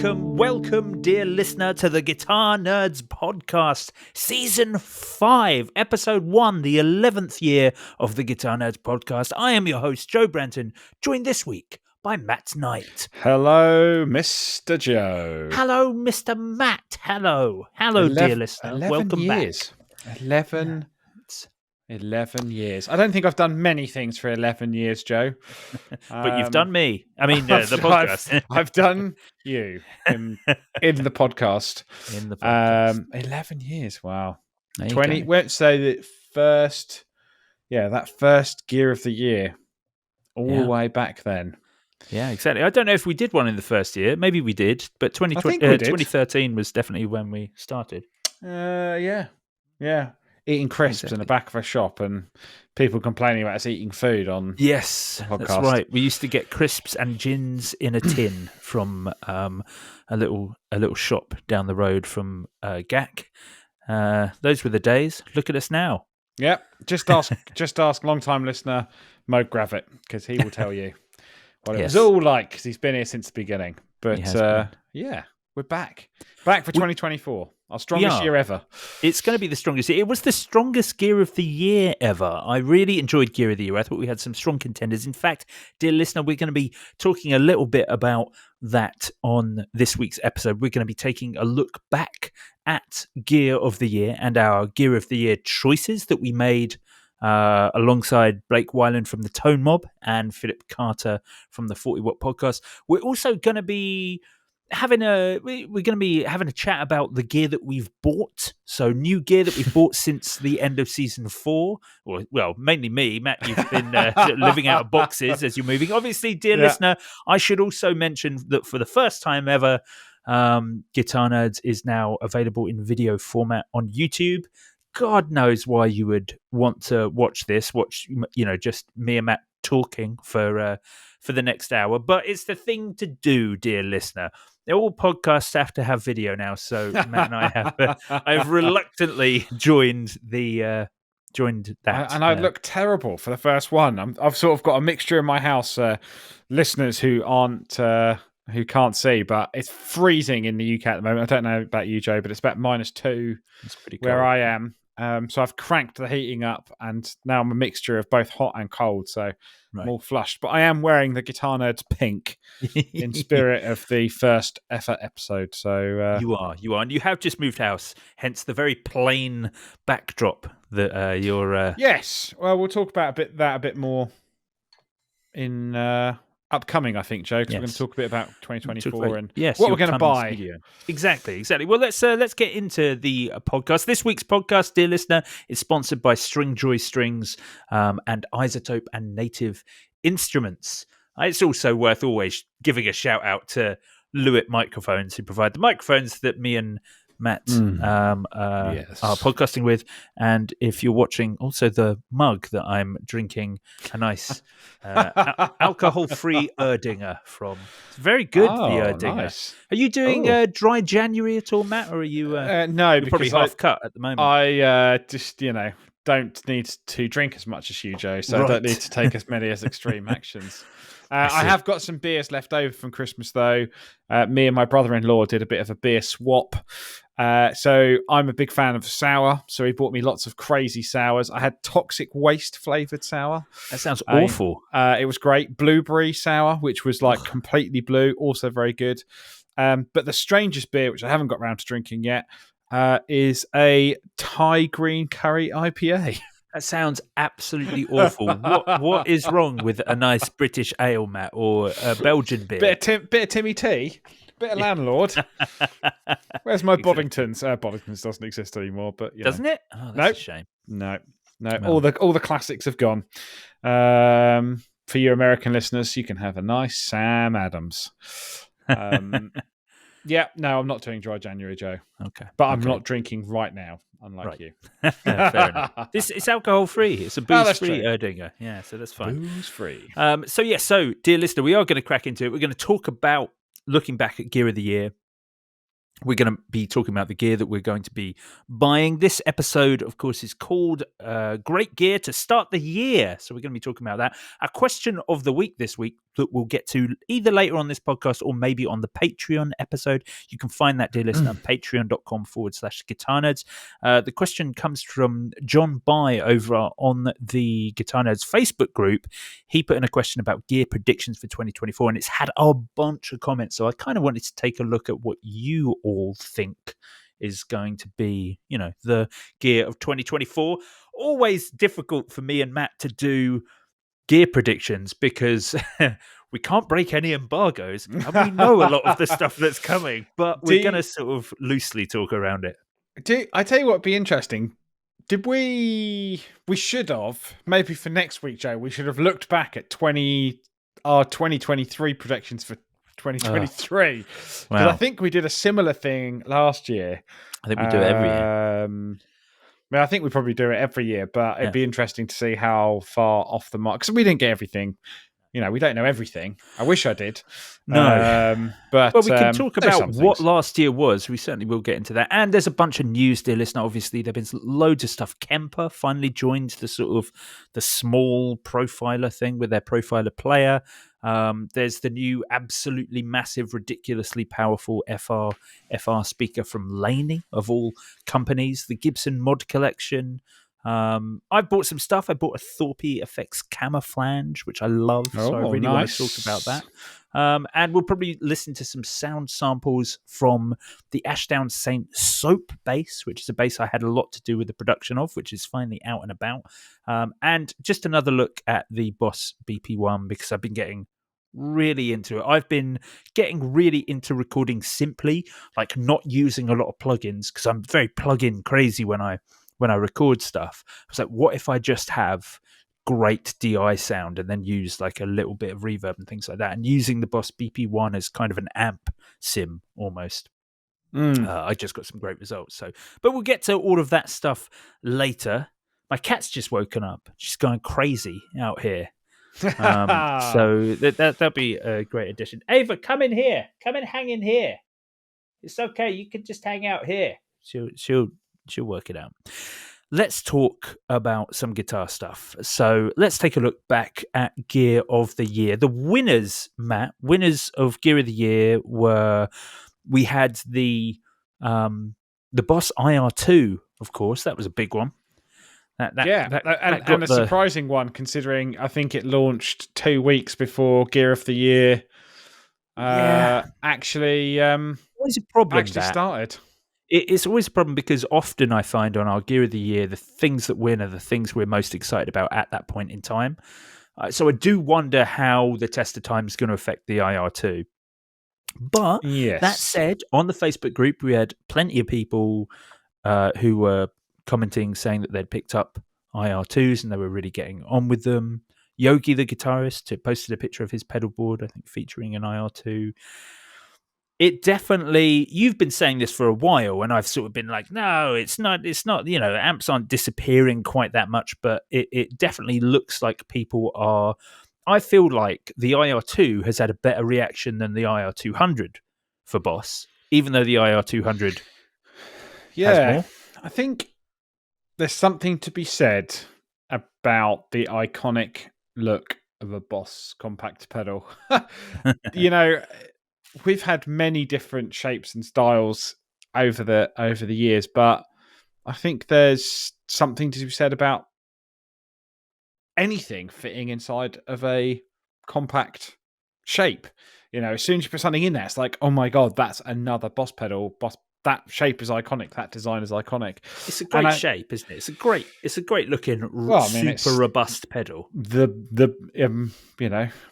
Welcome, dear listener, to the Guitar Nerds podcast, season 5, episode 1, the 11th year of the Guitar Nerds podcast. I am your host, Joe Branton, joined this week by Matt Knight. Hello, Mr. Joe. Hello, Mr. Matt. Hello, dear listener. 11 Welcome years. back. 11 years. I don't think I've done many things for 11 years, Joe. But you've done me. I mean, the podcast. I've done you in the podcast. 11 years. Wow. 20. Let's say that first gear of the year, all the way back then. Yeah, exactly. I don't know if we did one in the first year. Maybe we did, but 2013 was definitely when we started. Yeah. Eating crisps in the back of a shop and people complaining about us eating food on Yes, the podcast. That's right. We used to get crisps and gins in a tin from a little shop down the road from GAC. Those were the days. Look at us now. Yep. Just ask long-time listener Mo Gravett, because he will tell you what it was all like, because he's been here since the beginning. But we're back for 2024. Our strongest year ever. It's going to be the strongest year. It was the strongest Gear of the Year ever. I really enjoyed Gear of the Year. I thought we had some strong contenders. In fact, dear listener, we're going to be talking a little bit about that on this week's episode. We're going to be taking a look back at Gear of the Year and our Gear of the Year choices that we made alongside Blake Wyland from the Tone Mob and Philip Carter from the 40 Watt podcast. We're also going to be having a chat about the gear that we've bought. So new gear that we've bought since the end of season 4. Well, mainly me, Matt. You've been living out of boxes as you're moving. Obviously, dear listener, I should also mention that for the first time ever, Guitar Nerds is now available in video format on YouTube. God knows why you would want to watch this. Just me and Matt talking for the next hour. But it's the thing to do, dear listener. All podcasts have to have video now, so Matt and I I've reluctantly joined that. And I look terrible for the first one. I've sort of got a mixture in my house, listeners who can't see, but it's freezing in the UK at the moment. I don't know about you, Joe, but it's about -2 where I am. So I've cranked the heating up, and now I'm a mixture of both hot and cold, so I'm all flushed. But I am wearing the Guitar Nerds pink in spirit of the first ever episode. So you are, and you have just moved house, hence the very plain backdrop that you're. Yes, well, we'll talk about that a bit more in upcoming, I think, Joe, because we're going to talk a bit about 2024 and what we're going to buy. Studio. Exactly. Well, let's get into the podcast. This week's podcast, dear listener, is sponsored by Stringjoy Strings and Isotope and Native Instruments. It's also worth always giving a shout out to Lewitt Microphones, who provide the microphones that me and Matt are podcasting with. And if you're watching, also the mug that I'm drinking, a nice alcohol-free Erdinger from. It's very good, the Erdinger. Nice. Are you doing dry January at all, Matt, or are you no, you're probably half cut at the moment? I just, don't need to drink as much as you, Joe, so I don't need to take as many as extreme actions. I have got some beers left over from Christmas, though. Me and my brother-in-law did a bit of a beer swap. So I'm a big fan of sour, so he bought me lots of crazy sours. I had Toxic Waste flavoured sour. That sounds awful. It was great. Blueberry sour, which was like completely blue, also very good. But the strangest beer, which I haven't got around to drinking yet, is a Thai green curry IPA. That sounds absolutely awful. What is wrong with a nice British ale, Matt, or a Belgian beer? Bit of Timmy T, bit of Landlord. Where's my Boddingtons? Boddingtons doesn't exist anymore, but doesn't it? Oh, that's a shame. No. Well, all the classics have gone. For your American listeners, you can have a nice Sam Adams. Yeah, no, I'm not doing dry January, Joe. Okay, but I'm not drinking right now. Unlike you. Fair enough. It's alcohol-free. It's a booze-free Erdinger. Yeah, so that's fine. Booze-free. So, dear listener, we are going to crack into it. We're going to talk about looking back at Gear of the Year. We're going to be talking about the gear that we're going to be buying. This episode, of course, is called Great Gear to Start the Year. So we're going to be talking about that. Our question of the week this week, that we'll get to either later on this podcast or maybe on the Patreon episode. You can find that, dear listener, at patreon.com/Guitar Nerds. The question comes from John By over on the Guitar Nerds Facebook group. He put in a question about gear predictions for 2024, and it's had a bunch of comments. So I kind of wanted to take a look at what you all think is going to be, the gear of 2024. Always difficult for me and Matt to do gear predictions because we can't break any embargoes and we know a lot of the stuff that's coming, but we're going to sort of loosely talk around it. I tell you what would be interesting. Did we should have, maybe for next week, Joe, we should have looked back at our 2023 predictions for 2023. Because I think we did a similar thing last year. I think we do it every year. I think we probably do it every year, but it'd be interesting to see how far off the mark. Because we didn't get everything. We don't know everything. I wish I did. No. But we can talk about what last year was. We certainly will get into that. And there's a bunch of news, dear listener. Obviously, there have been loads of stuff. Kemper finally joined the sort of the small profiler thing with their profiler player. There's the new absolutely massive, ridiculously powerful FR speaker from Laney, of all companies. The Gibson Mod Collection. I bought some stuff. I bought a Thorpe Effects Camouflage, which I love. So I really want to talk about that. And we'll probably listen to some sound samples from the Ashdown Saint Soap bass, which is a bass I had a lot to do with the production of, which is finally out and about. And just another look at the Boss BP1, because I've been getting really into it. I've been getting really into recording simply, like not using a lot of plugins, because I'm very plug-in crazy when I record stuff. I was like, what if I just have great DI sound and then use like a little bit of reverb and things like that, and using the Boss BP1 as kind of an amp sim almost. I just got some great results. But we'll get to all of that stuff later. My cat's just woken up. She's going crazy out here. So that'll be a great addition. Ava, come in here. Come and hang in here. It's okay. You can just hang out here. She'll work it out. Let's talk about some guitar stuff. So let's take a look back at Gear of the Year. The winners, Matt, of Gear of the Year we had the Boss IR2, of course. That was a big one. And a surprising one, considering I think it launched 2 weeks before Gear of the Year actually always a problem started. It's always a problem because often I find on our Gear of the Year, the things that win are the things we're most excited about at that point in time. So I do wonder how the test of time is going to affect the IR2. But that said, on the Facebook group, we had plenty of people who were commenting, saying that they'd picked up IR2s and they were really getting on with them. Yogi, the guitarist, posted a picture of his pedal board, I think, featuring an IR2. It definitely, you've been saying this for a while, and I've sort of been like, no, it's not, amps aren't disappearing quite that much, but it definitely looks like people are. I feel like the IR2 has had a better reaction than the IR200 for Boss, even though the IR200 has more. I think there's something to be said about the iconic look of a Boss compact pedal. We've had many different shapes and styles over the years, but I think there's something to be said about anything fitting inside of a compact shape. As soon as you put something in there, it's like, oh my god, that's another Boss pedal. That shape is iconic. That design is iconic. It's a great shape, isn't it? It's a great looking, super robust pedal.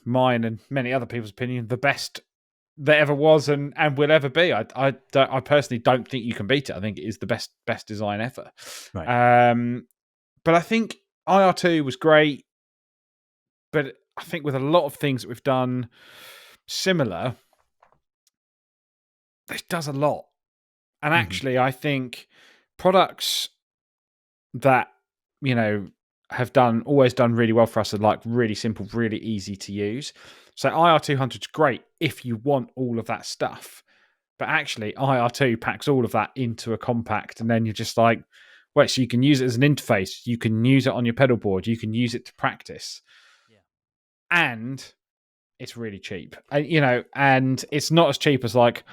Mine and many other people's opinion, the best there ever was and will ever be. I personally don't think you can beat it. I think it is the best design ever. Right. But I think IR2 was great. But I think with a lot of things that we've done similar, this does a lot. And actually, I think products that, have always done really well for us are like really simple, really easy to use. So IR200 is great if you want all of that stuff. But actually, IR2 packs all of that into a compact, and then you're just like, wait, so you can use it as an interface. You can use it on your pedal board. You can use it to practice. Yeah. And it's really cheap. And it's not as cheap as like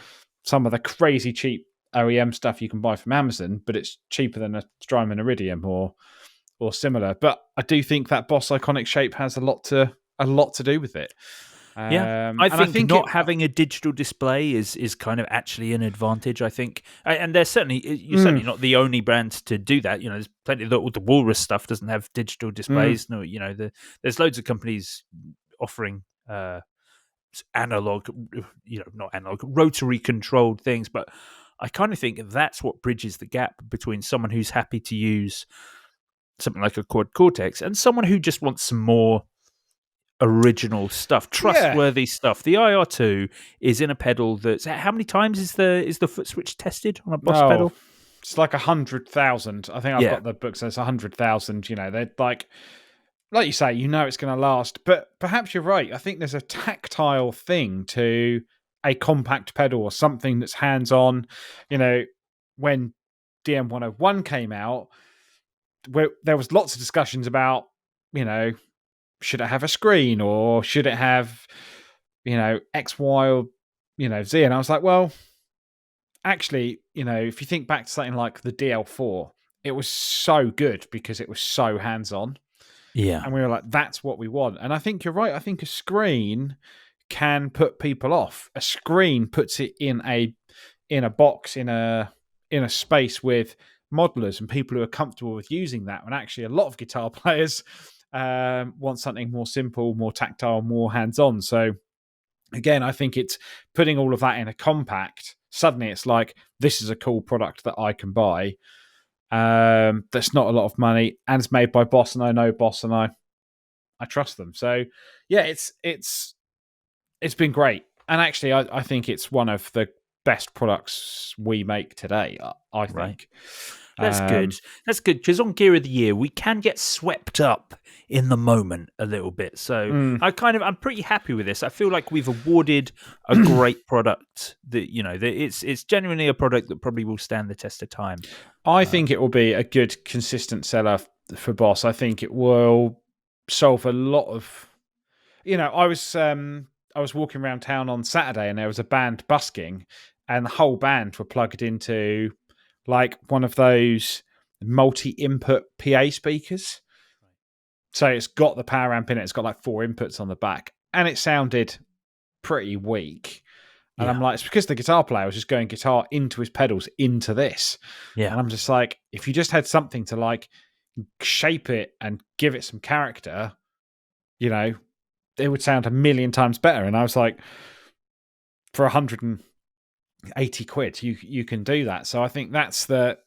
some of the crazy cheap OEM stuff you can buy from Amazon, but it's cheaper than a Strymon Iridium or similar. But I do think that Boss iconic shape has a lot to do with it. Yeah, I And I think think not having a digital display is kind of actually an advantage. I think, and there's certainly you're certainly not the only brand to do that. There's plenty of the Walrus stuff doesn't have digital displays. No, there's loads of companies offering analog, not analog, rotary controlled things. But I kind of think that's what bridges the gap between someone who's happy to use something like a Quad Cortex and someone who just wants some more original stuff, trustworthy stuff. The IR2 is in a pedal that's how many times is the foot switch tested on a Boss pedal? It's like 100,000. I think I've got the book says 100,000. They're like you say, it's going to last. But perhaps you're right. I think there's a tactile thing to a compact pedal or something that's hands-on. When DM101 came out, there was lots of discussions about, should it have a screen or should it have, X, Y, or, Z? And I was like, well, actually, if you think back to something like the DL4, it was so good because it was so hands-on. Yeah. And we were like, that's what we want. And I think you're right. I think a screen can put people off. A screen puts it in a box, in a space with modelers and people who are comfortable with using that. And actually, a lot of guitar players want something more simple, more tactile, more hands-on. So again, I think it's putting all of that in a compact. Suddenly it's like, this is a cool product that I can buy. That's not a lot of money and it's made by Boss, and I know Boss and I trust them. So yeah, it's been great. And actually I think it's one of the best products we make today, I think. Right. That's good. That's good because on Gear of the Year we can get swept up in the moment a little bit. So I'm pretty happy with this. I feel like we've awarded a great product that it's genuinely a product that probably will stand the test of time. I think it will be a good, consistent seller for Boss. I think it will solve a lot of. I was walking around town on Saturday and there was a band busking, and the whole band were plugged into like one of those multi-input PA speakers. So it's got the power amp in it. It's got like 4 inputs on the back, and it sounded pretty weak. And I'm like, it's because the guitar player was just going guitar into his pedals into this. Yeah. And I'm just like, if you just had something to like shape it and give it some character, it would sound a million times better. And I was like, for 180 quid, you can do that. So I think that's the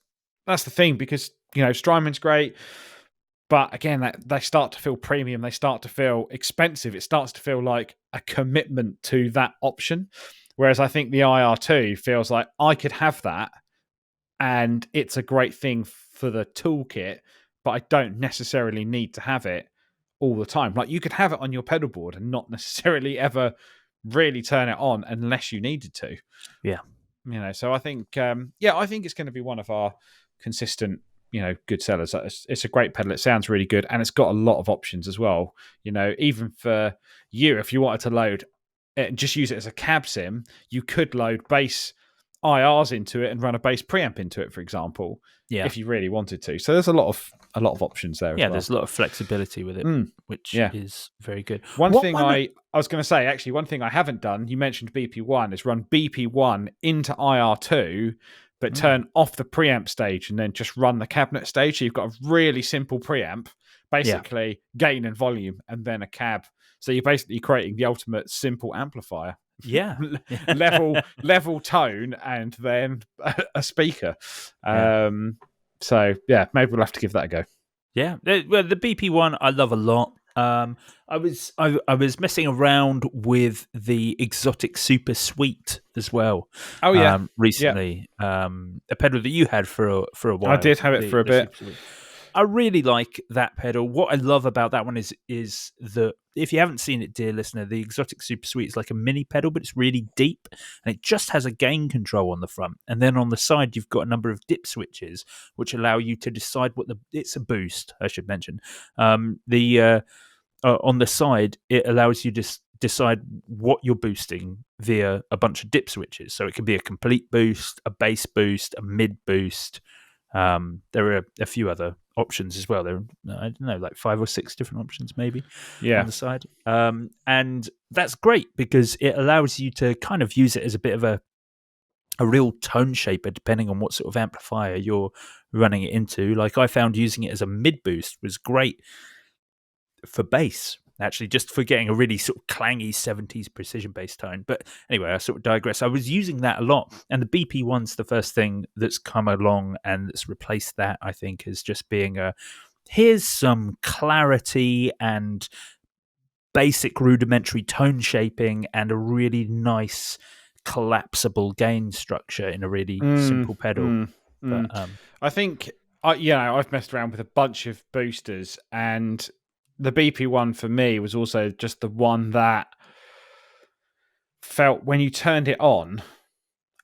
thing, because Strymon's great, but again, they start to feel premium. They start to feel expensive. It starts to feel like a commitment to that option. Whereas I think the IR2 feels like I could have that and it's a great thing for the toolkit, but I don't necessarily need to have it all the time. Like you could have it on your pedal board and not necessarily ever really turn it on unless you needed to. Yeah. So I think, I think it's going to be one of our consistent, good sellers. It's a great pedal. It sounds really good. And it's got a lot of options as well. Even for you, if you wanted to load it and just use it as a cab sim, you could load bass IRs into it and run a bass preamp into it, for example, if you really wanted to. So there's a lot of options there. Yeah, there's a lot of flexibility with it, which is very good. One thing I was going to say, actually, one thing I haven't done, you mentioned BP1, is run BP1 into IR2, but turn off the preamp stage and then just run the cabinet stage. So you've got a really simple preamp, basically gain and volume, and then a cab. So you're basically creating the ultimate simple amplifier. Yeah. level tone and then a speaker. So yeah, maybe we'll have to give that a go. Yeah. Well, the BP one I love a lot. I was messing around with the Exotic Super Sweet as well. Oh yeah, recently. A pedal that you had for a while. I did have it for a bit. I really like that pedal. What I love about that one is that if you haven't seen it, dear listener, the Exotic Super Sweet is like a mini pedal, but it's really deep and it just has a gain control on the front. And then on the side, you've got a number of dip switches, which allow you to decide it's a boost, I should mention. On the side, it allows you to decide what you're boosting via a bunch of dip switches. So it can be a complete boost, a bass boost, a mid boost. There are a few other options as well. There are, I don't know, like 5 or 6 different options maybe on Yeah. the side. And that's great because it allows you to kind of use it as a bit of a real tone shaper depending on what sort of amplifier you're running it into. Like I found using it as a mid boost was great for bass, actually, just for getting a really sort of clangy 70s precision bass tone. But anyway, I sort of digress. I was using that a lot, and the BP1's the first thing that's come along and that's replaced that, I think, as just being here's some clarity and basic rudimentary tone shaping and a really nice collapsible gain structure in a really simple pedal. But I think, I've messed around with a bunch of boosters, and the BP1 for me was also just the one that felt when you turned it on,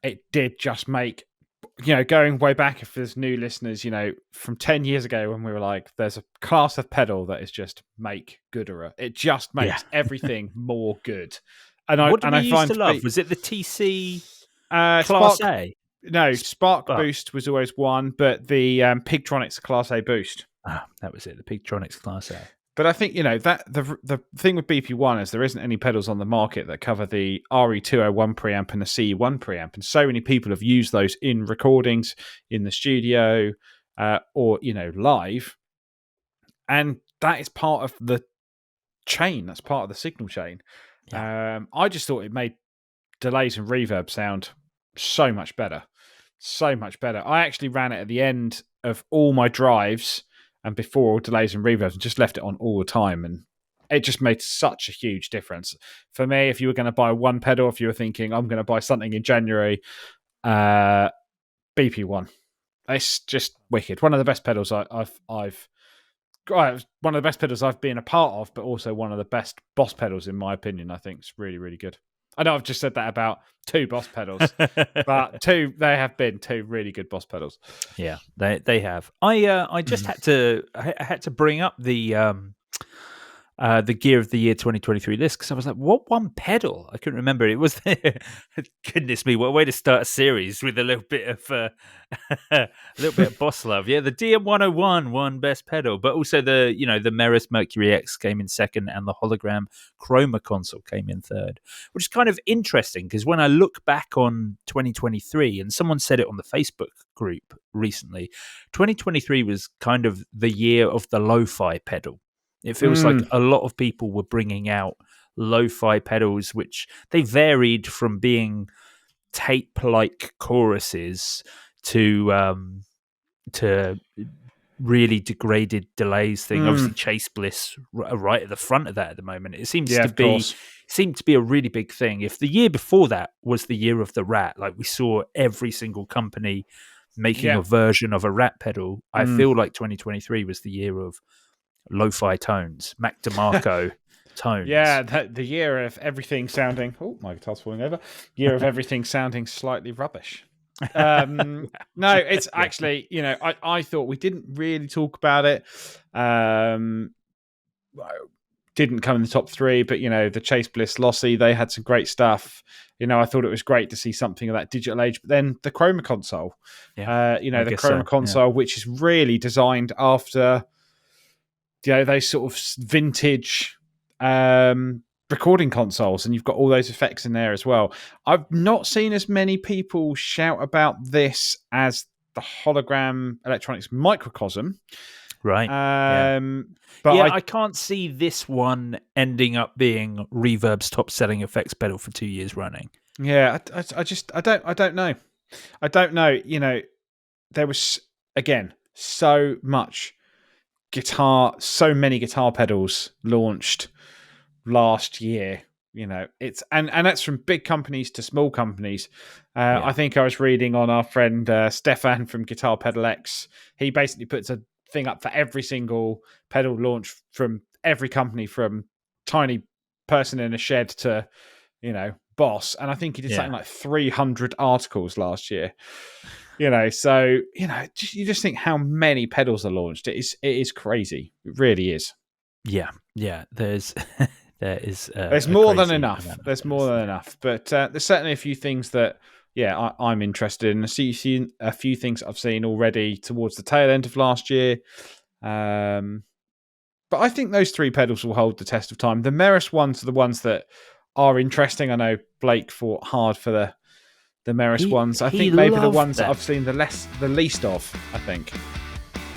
it did just make, going way back, if there's new listeners, from 10 years ago when we were like, there's a class of pedal that is just make gooder. It just makes everything more good. And what did we used find to love? Was it the TC Class Spark, A? No, Spark Boost was always one, but the Pigtronics Class A Boost. That was it, the Pigtronics Class A. But I think, that the thing with BP1 is there isn't any pedals on the market that cover the RE201 preamp and the CE1 preamp. And so many people have used those in recordings, in the studio, or, live. And that is part of the chain. That's part of the signal chain. Yeah. I just thought it made delays and reverb sound so much better. So much better. I actually ran it at the end of all my drives and before all delays and reverbs, and just left it on all the time. And it just made such a huge difference. For me, if you were going to buy one pedal, if you were thinking, I'm going to buy something in January, BP1. It's just wicked. One of the best pedals I've one of the best pedals I've been a part of, but also one of the best Boss pedals, in my opinion. I think it's really, really good. I know I've just said that about 2 Boss pedals, but they have been 2 really good Boss pedals. Yeah, they have. I just had to bring up the Gear of the Year 2023 list because I was like, what one pedal? I couldn't remember. It was goodness me, what a way to start a series with a little bit of Boss love. Yeah, the DM101 won best pedal, but also the Meris Mercury X came in second, and the Hologram Chroma console came in third, which is kind of interesting because when I look back on 2023, and someone said it on the Facebook group recently, 2023 was kind of the year of the lo-fi pedal. It feels like a lot of people were bringing out lo-fi pedals, which they varied from being tape-like choruses to really degraded delays thing. Obviously, Chase Bliss right at the front of that at the moment. It seemed to be a really big thing. If the year before that was the year of the Rat, like we saw every single company making a version of a Rat pedal, I feel like 2023 was the year of lo-fi tones, Mac DeMarco tones. Yeah, the year of everything sounding... Oh, my guitar's falling over. Year of everything sounding slightly rubbish. No, it's actually, I thought we didn't really talk about it. Didn't come in the top 3, but, the Chase Bliss Lossy, they had some great stuff. I thought it was great to see something of that digital age. But then the Chroma console, the Chroma console, which is really designed after... those sort of vintage recording consoles, and you've got all those effects in there as well. I've not seen as many people shout about this as the Hologram Electronics Microcosm. Right. But I can't see this one ending up being Reverb's top-selling effects pedal for 2 years running. Yeah, I don't know. I don't know. There was, again, so many guitar pedals launched last year. It's and that's from big companies to small companies. I think I was reading on our friend Stefan from Guitar Pedal X. He basically puts a thing up for every single pedal launch from every company, from tiny person in a shed to Boss. And I think he did something like 300 articles last year. So you just think how many pedals are launched. It is crazy. It really is. Yeah. There's there is There's a more than crazy enough. amount of There's more pedals. than enough. But there's certainly a few things that, I'm interested in. I see a few things I've seen already towards the tail end of last year. But I think those three pedals will hold the test of time. The Meris ones are the ones that are interesting. I know Blake fought hard for the Meris ones. I He think maybe the loved ones that them. I've seen the least of, I think.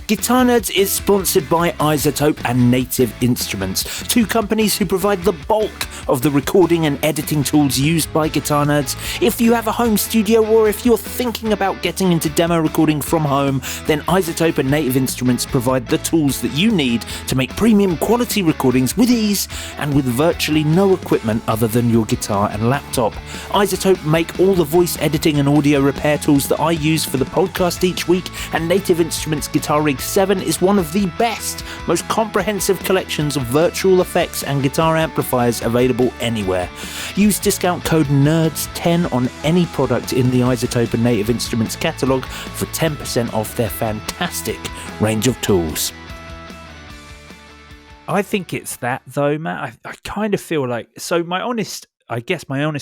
Guitar Nerds is sponsored by Isotope and Native Instruments, two companies who provide the bulk of the recording and editing tools used by Guitar Nerds. If you have a home studio or if you're thinking about getting into demo recording from home, then Isotope and Native Instruments provide the tools that you need to make premium quality recordings with ease and with virtually no equipment other than your guitar and laptop. Isotope make all the voice editing and audio repair tools that I use for the podcast each week, and Native Instruments Guitar Rig 7 is one of the best, most comprehensive collections of virtual effects and guitar amplifiers available anywhere. Use discount code NERDS10 on any product in the Isotope and Native Instruments catalogue for 10% off their fantastic range of tools. I think it's that though, Matt. I kind of feel like, so my honest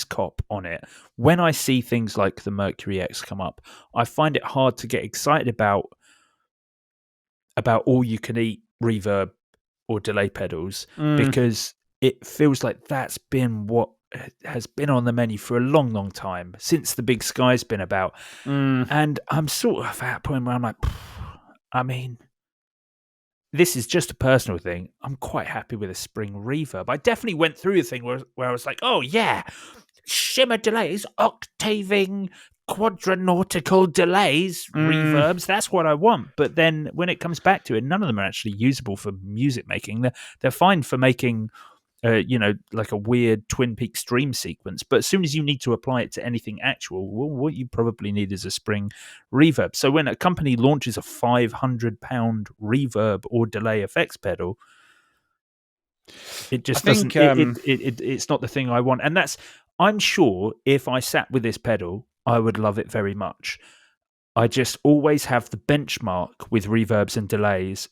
cop on it, when I see things like the Mercury X come up, I find it hard to get excited about all you can eat reverb or delay pedals, because it feels like that's been what has been on the menu for a long, long time, since the Big Sky's been about. And I'm sort of at a point where I'm like, I mean, this is just a personal thing. I'm quite happy with a spring reverb. I definitely went through a thing where I was like, oh yeah, shimmer delays, octaving, quadranautical delays, reverbs, that's what I want. But then when it comes back to it, none of them are actually usable for music making. They're fine for making like a weird Twin Peaks dream sequence, but as soon as you need to apply it to anything actual, well, what you probably need is a spring reverb. So when a company launches a £500 reverb or delay effects pedal, it just doesn't. It's not the thing I want, and I'm sure if I sat with this pedal, I would love it very much. I just always have the benchmark with reverbs and delays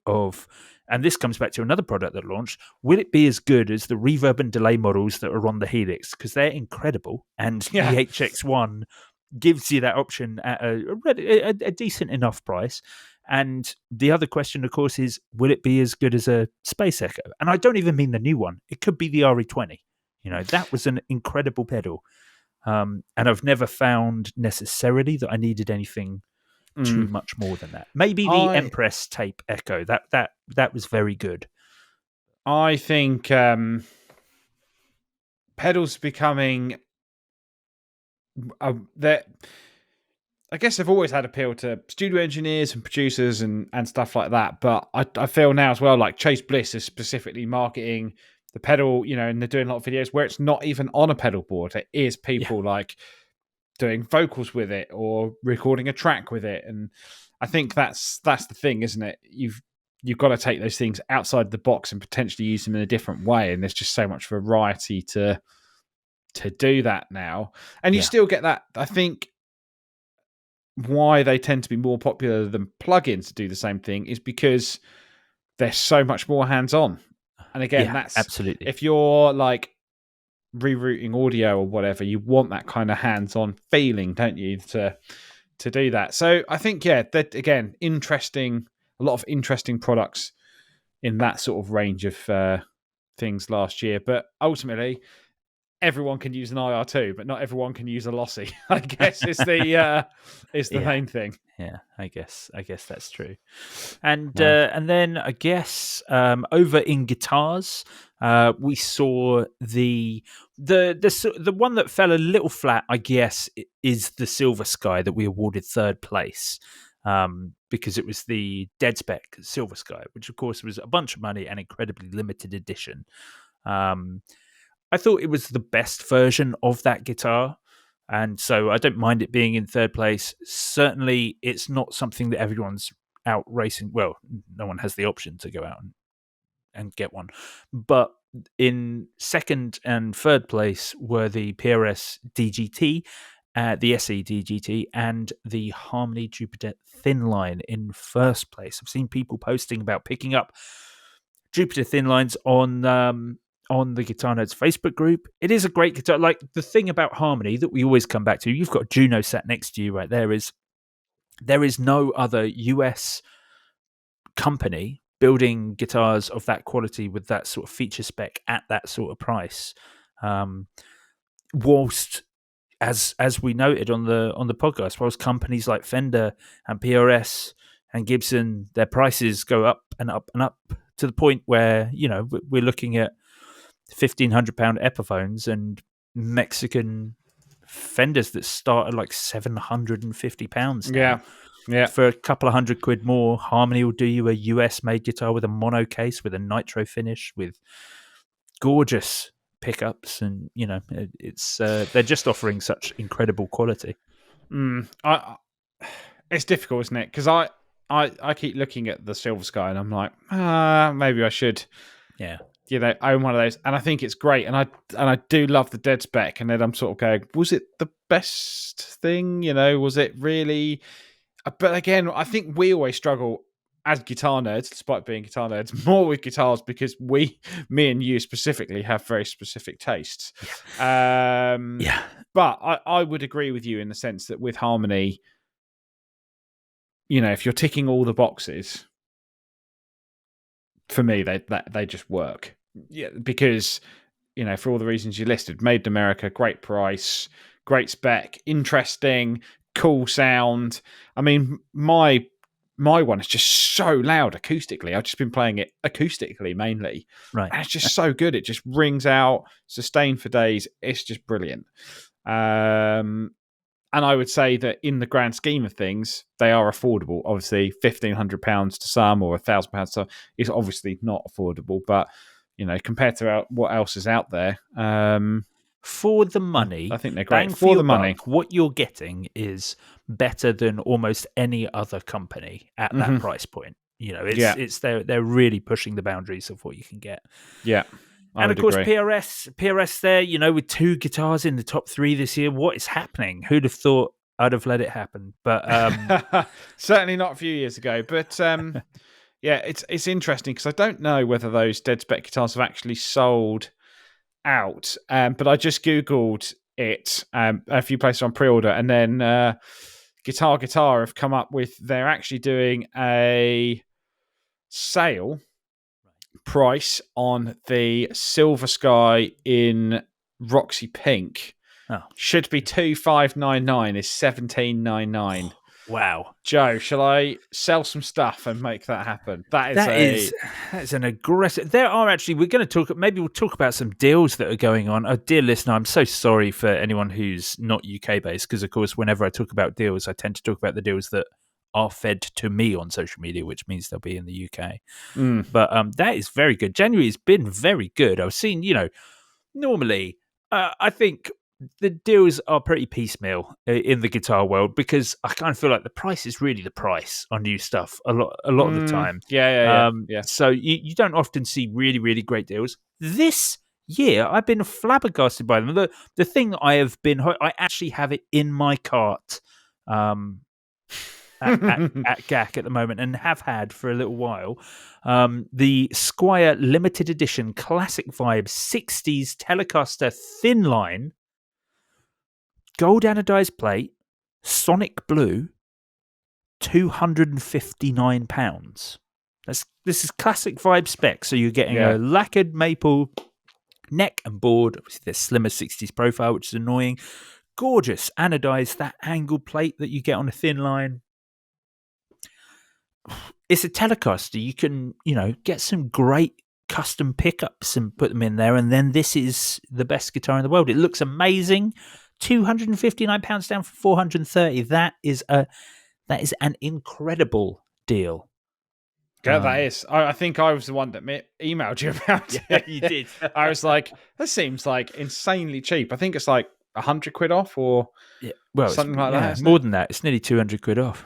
of, and this comes back to another product that launched, will it be as good as the reverb and delay models that are on the Helix? Because they're incredible, and the HX1 gives you that option at a decent enough price. And the other question, of course, is will it be as good as a Space Echo? And I don't even mean the new one. It could be the RE20. That was an incredible pedal. And I've never found necessarily that I needed anything too much more than that. Maybe the Empress Tape Echo. That was very good. I think pedals becoming that. I guess they've always had appeal to studio engineers and producers and stuff like that. But I feel now as well, like Chase Bliss is specifically marketing the pedal, and they're doing a lot of videos where it's not even on a pedal board. It is people like doing vocals with it or recording a track with it. And I think that's the thing, isn't it? You've got to take those things outside the box and potentially use them in a different way. And there's just so much variety to do that now. And you still get that, I think. Why they tend to be more popular than plugins to do the same thing is because they're so much more hands-on. And again, that's absolutely. If you're like rerouting audio or whatever, you want that kind of hands-on feeling, don't you, to do that. So I think that again, a lot of interesting products in that sort of range of things last year. But ultimately, everyone can use an IR2, but not everyone can use a lossy. I guess is the main thing. Yeah, I guess that's true. And then I guess over in guitars, we saw the one that fell a little flat, I guess, is the Silver Sky that we awarded third place. Because it was the Dead Spec Silver Sky, which of course was a bunch of money and incredibly limited edition. I thought it was the best version of that guitar, and so I don't mind it being in third place. Certainly, it's not something that everyone's out racing. Well, no one has the option to go out and get one. But in second and third place were the PRS DGT, the SE DGT, and the Harmony Jupiter Thin Line in first place. I've seen people posting about picking up Jupiter Thin Lines on on the Guitar Nerds Facebook group. It is a great guitar. Like, the thing about Harmony that we always come back to, you've got Juno sat next to you right there, is there is no other US company building guitars of that quality with that sort of feature spec at that sort of price. Whilst, as we noted on the podcast, whilst companies like Fender and PRS and Gibson, their prices go up and up and up to the point where, you know, we're looking at £1,500 Epiphones and Mexican Fenders that start at like £750 now. Yeah. For a couple of £100 more, Harmony will do you a US made guitar with a mono case, with a nitro finish, with gorgeous pickups, and you know, it's they're just offering such incredible quality. It's difficult, isn't it? Because I keep looking at the Silver Sky and I'm like, maybe I should, you know, own one of those. And I think it's great, and I do love the dead spec. And then I'm sort of going, was it the best thing? You know, was it really? But again, I think we always struggle as guitar nerds, despite being guitar nerds, more with guitars because me and you specifically, have very specific tastes. But I would agree with you in the sense that with Harmony, you know, if you're ticking all the boxes, for me, they just work. Yeah, because, you know, for all the reasons you listed, made in America, great price, great spec, interesting, cool sound. I mean, my one is just so loud acoustically. I've just been playing it acoustically mainly. Right. And it's just so good. It just rings out, sustained for days. It's just brilliant. And I would say that in the grand scheme of things, they are affordable. Obviously, £1,500 to some or £1,000 to some is obviously not affordable. But, you know, compared to what else is out there, for the money, I think they're great. Bang For the money, what you're getting is better than almost any other company at that price point. You know, it's they're really pushing the boundaries of what you can get. Yeah. And of course, PRS there, you know, with 2 guitars in the top 3 this year. What is happening? Who'd have thought I'd have let it happen? But certainly not a few years ago. But yeah, it's interesting because I don't know whether those dead spec guitars have actually sold out. But I just Googled it a few places on pre-order, and then Guitar have come up with, they're actually doing a sale price on the Silver Sky in Roxy Pink. Should be 2,599, is 1,799. Wow. Joe, shall I sell some stuff and make that happen? That's an aggressive. There are actually, we're going to talk, maybe we'll talk about some deals that are going on. Dear listener, I'm so sorry for anyone who's not UK based, because of course, whenever I talk about deals, I tend to talk about the deals that are fed to me on social media, which means they'll be in the UK. But that is very good. January has been very good. I've seen, you know, normally I think the deals are pretty piecemeal in the guitar world, because I kind of feel like the price is really the price on new stuff a lot of the time. Yeah. So you don't often see really, really great deals. This year, I've been flabbergasted by them. The thing I actually have it in my cart at GAC at the moment, and have had for a little while. The Squier limited edition classic vibe 60s Telecaster thin line, gold anodized plate, sonic blue, £259. This is classic vibe spec. So you're getting a lacquered maple neck and board, obviously the slimmer 60s profile, which is annoying. Gorgeous anodized, that angled plate that you get on a thin line. It's a Telecaster. You can, you know, get some great custom pickups and put them in there, and then this is the best guitar in the world. It looks amazing. £259 down from 430. That is an incredible deal. Yeah, that is. I think I was the one that emailed you about it. Yeah, you did. I was like, that seems like insanely cheap. I think it's like £100 off, or something like that. More than that. It's nearly £200 off.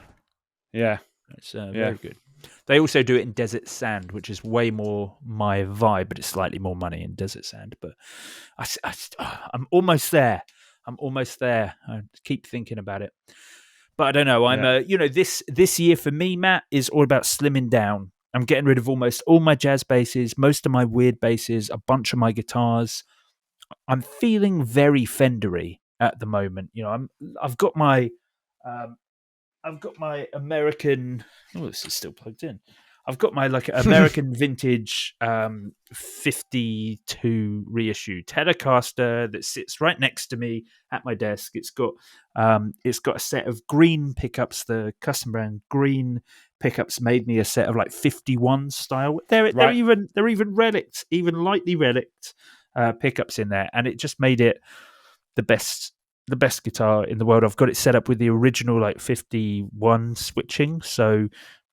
Yeah. It's very good. They also do it in desert sand, which is way more my vibe, but it's slightly more money in desert sand. But I'm almost there. I keep thinking about it, but I don't know. I'm, you know, this year for me, Matt, is all about slimming down. I'm getting rid of almost all my jazz basses, most of my weird basses, a bunch of my guitars. I'm feeling very Fendery at the moment. I've got my um, I've got my American. Oh, this is still plugged in. I've got my American vintage 52 reissue Telecaster that sits right next to me at my desk. It's got a set of green pickups. The custom brand green pickups made me a set of 51 style. They're even relict, even lightly relict pickups in there, and it just made it the best guitar in the world. I've got it set up with the original 51 switching, so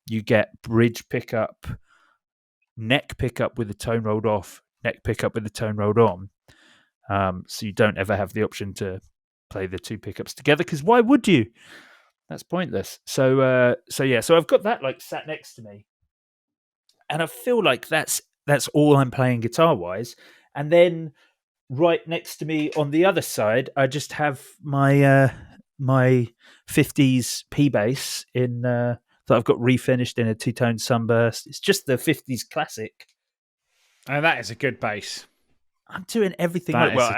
you get bridge pickup, neck pickup with the tone rolled off, neck pickup with the tone rolled on. So you don't ever have the option to play the two pickups together, because why would you? That's pointless. So I've got that sat next to me, and I feel like that's all I'm playing guitar wise. And then right next to me on the other side, I just have my my 50s P bass that I've got refinished in a two-tone sunburst. It's just the 50s classic. And that is a good bass. I'm doing everything that right. Well,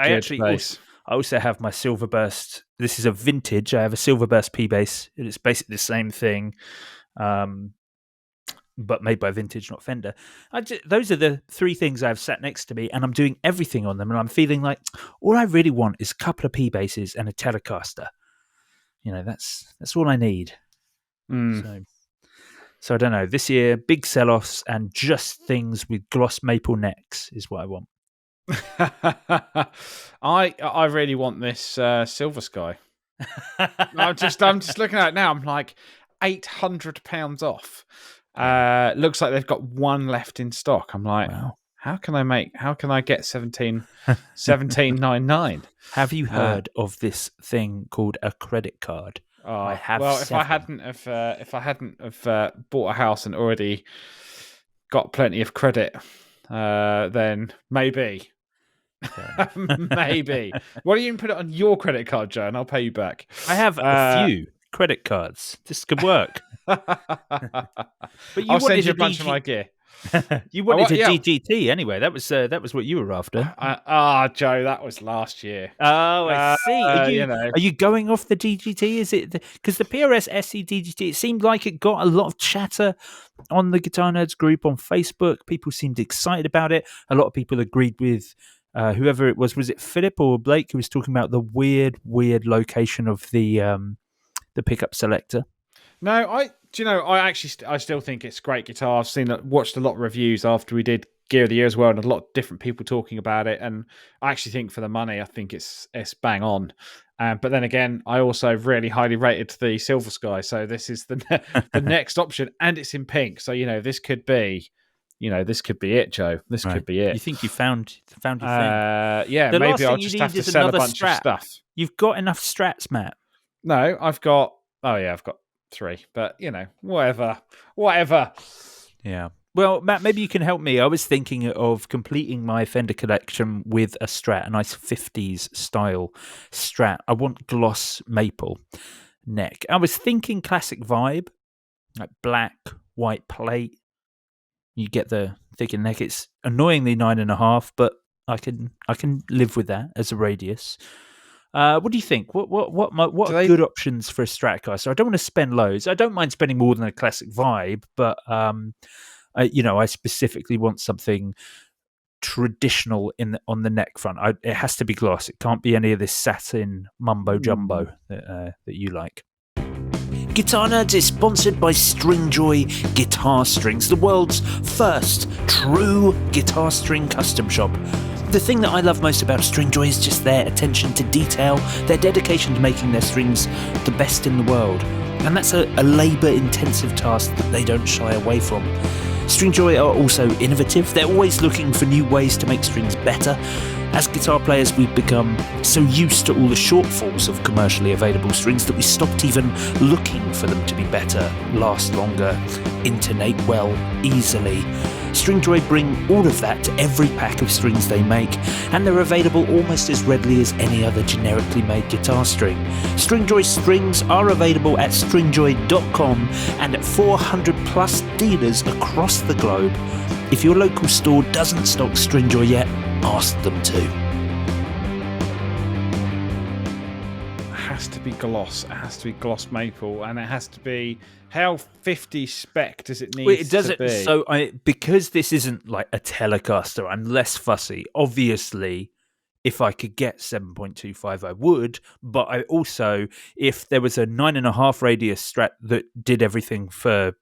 I also have my Silverburst. This is a vintage. I have a Silverburst P bass. It's basically the same thing, but made by Vintage, not Fender. Those are the three things I've sat next to me, and I'm doing everything on them. And I'm feeling like all I really want is a couple of P basses and a Telecaster. That's all I need. So I don't know. This year, big sell-offs and just things with gloss maple necks is what I want. I really want this Silver Sky. I'm just looking at it now. I'm like £800 off. Looks like they've got one left in stock. I'm like, wow. How can I get 17.99? Have you heard of this thing called a credit card? I have. Well, if I hadn't bought a house and already got plenty of credit, then maybe. Maybe. Why don't you put it on your credit card, Joe, and I'll pay you back? I have a few credit cards. This could work. But I'll send you a bunch of my gear. You wanted a DGT anyway. That was what you were after. Joe, that was last year. Oh, I see. Are you going off the DGT? Is it because the PRS SE DGT? It seemed like it got a lot of chatter on the Guitar Nerds group on Facebook. People seemed excited about it. A lot of people agreed with whoever it was. Was it Philip or Blake who was talking about the weird location of the pickup selector? No, I still think it's a great guitar. I've watched a lot of reviews after we did Gear of the Year as well, and a lot of different people talking about it. And I actually think for the money, I think it's bang on. But then again, I also really highly rated the Silver Sky, so this is the next option, and it's in pink. So this could be it, Joe. This could be it. You think you found your thing? Yeah, maybe I'll just have to sell a bunch of stuff. You've got enough strats, Matt. No, I've got 3, but whatever. Yeah. Well, Matt, maybe you can help me. I was thinking of completing my Fender collection with a Strat, a nice 50s style Strat. I want gloss maple neck. I was thinking classic vibe, like black, white plate. You get the thicker neck. It's annoyingly 9.5, but I can live with that as a radius. What do you think? What are good options for a Stratocaster? I don't want to spend loads. I don't mind spending more than a classic vibe, but I specifically want something traditional on the neck front. It has to be gloss. It can't be any of this satin mumbo jumbo that you like. Guitar Nerds is sponsored by Stringjoy Guitar Strings, the world's first true guitar string custom shop. The thing that I love most about Stringjoy is just their attention to detail, their dedication to making their strings the best in the world. And that's a labour-intensive task that they don't shy away from. Stringjoy are also innovative. They're always looking for new ways to make strings better. As guitar players, we've become so used to all the shortfalls of commercially available strings that we stopped even looking for them to be better, last longer, intonate well, easily. Stringjoy bring all of that to every pack of strings they make, and they're available almost as readily as any other generically made guitar string. Stringjoy strings are available at stringjoy.com and at 400 plus dealers across the globe. If your local store doesn't stock Stringjoy yet, ask them to. It has to be gloss. It has to be gloss maple, and it has to be how 50 spec does it need to be? So because this isn't like a Telecaster, I'm less fussy. Obviously, if I could get 7.25, I would. But I also, if there was a 9.5 radius Strat that did everything for,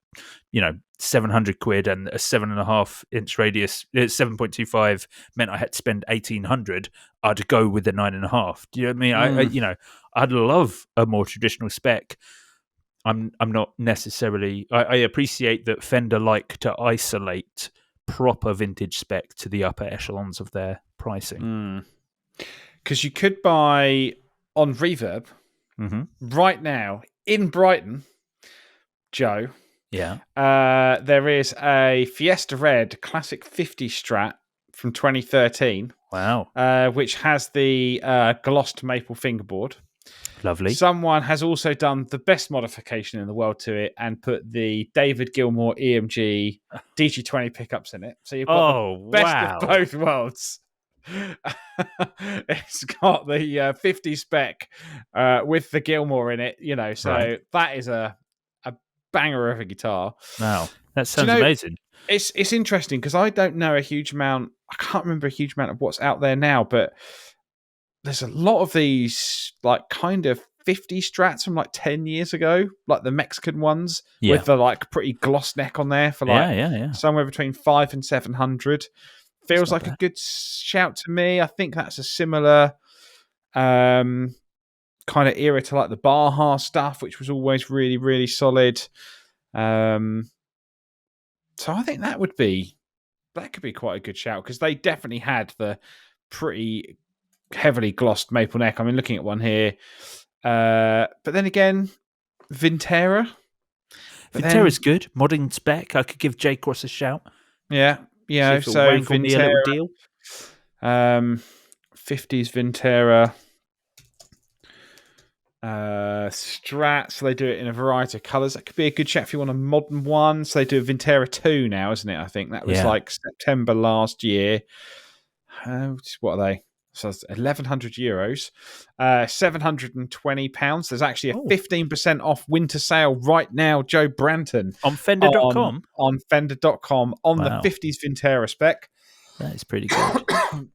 700 quid, and a 7.5 inch radius, 7.25 meant I had to spend 1,800, I'd go with the 9.5. Do you know what I mean? I'd love a more traditional spec. I'm not necessarily. I appreciate that Fender like to isolate proper vintage spec to the upper echelons of their pricing. Because you could buy on Reverb right now in Brighton, Joe. Yeah. There is a Fiesta Red Classic 50 Strat from 2013. Wow. Which has the glossed maple fingerboard. Lovely. Someone has also done the best modification in the world to it and put the David Gilmour EMG DG20 pickups in it. So you've got the best of both worlds. It's got the 50 spec with the Gilmour in it, so that is a banger of a guitar. Wow, that sounds amazing. It's interesting because I don't know a huge amount. I can't remember a huge amount of what's out there now, but there's a lot of these like kind of 50 strats from like 10 years ago, like the Mexican ones with the like pretty gloss neck on there for like somewhere between 500 and 700. Feels like a good shout to me. I think that's a similar kind of era to like the Baja stuff, which was always really, really solid. So I think that could be quite a good shout because they definitely had the pretty heavily glossed maple neck. I mean, looking at one here, but then again, Vintera. Vintera's good. Modern spec. I could give J Cross a shout. Yeah. So Vintera, me a little deal. 50s Vintera. Strat, so they do it in a variety of colours. That could be a good shout if you want a modern one. So they do a Vintera 2 now, isn't it? I think that was like September last year. What are they? So it's €1,100, £720. There's actually a 15% off winter sale right now, Joe Branton. On Fender.com? On Fender.com on the 50s Vintera spec. That is pretty good.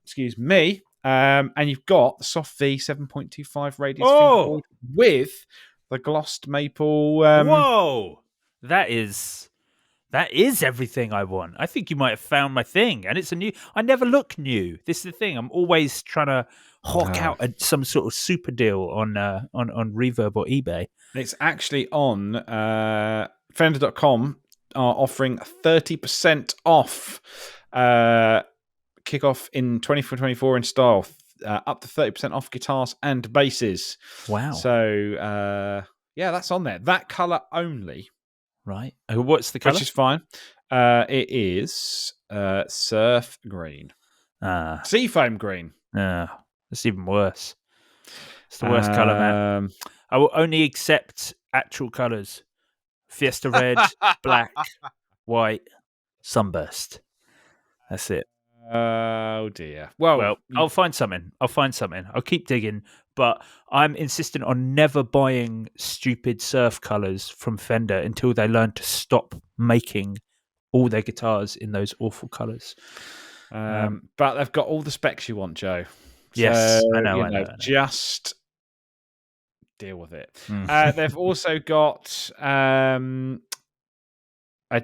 Excuse me. And you've got the Soft V 7.25 radius fingerboard with the glossed maple. Whoa! That is everything I want. I think you might have found my thing, and it's a new. I never look new. This is the thing. I'm always trying to hawk out some sort of super deal on Reverb or eBay. It's actually on Fender.com are offering 30% off. Kickoff in 24/24 in style, up to 30% off guitars and basses. Wow! So that's on there. That color only. Right. What's the color? Which is fine. It is surf green. Seafoam green. That's even worse. It's the worst color, man. I will only accept actual colors: Fiesta Red, black, white, sunburst. That's it. Oh dear. Well, I'll find something. I'll keep digging, but I'm insistent on never buying stupid surf colors from Fender until they learn to stop making all their guitars in those awful colors. But they've got all the specs you want, Joe. Yes, so, I know. Just deal with it. They've also got a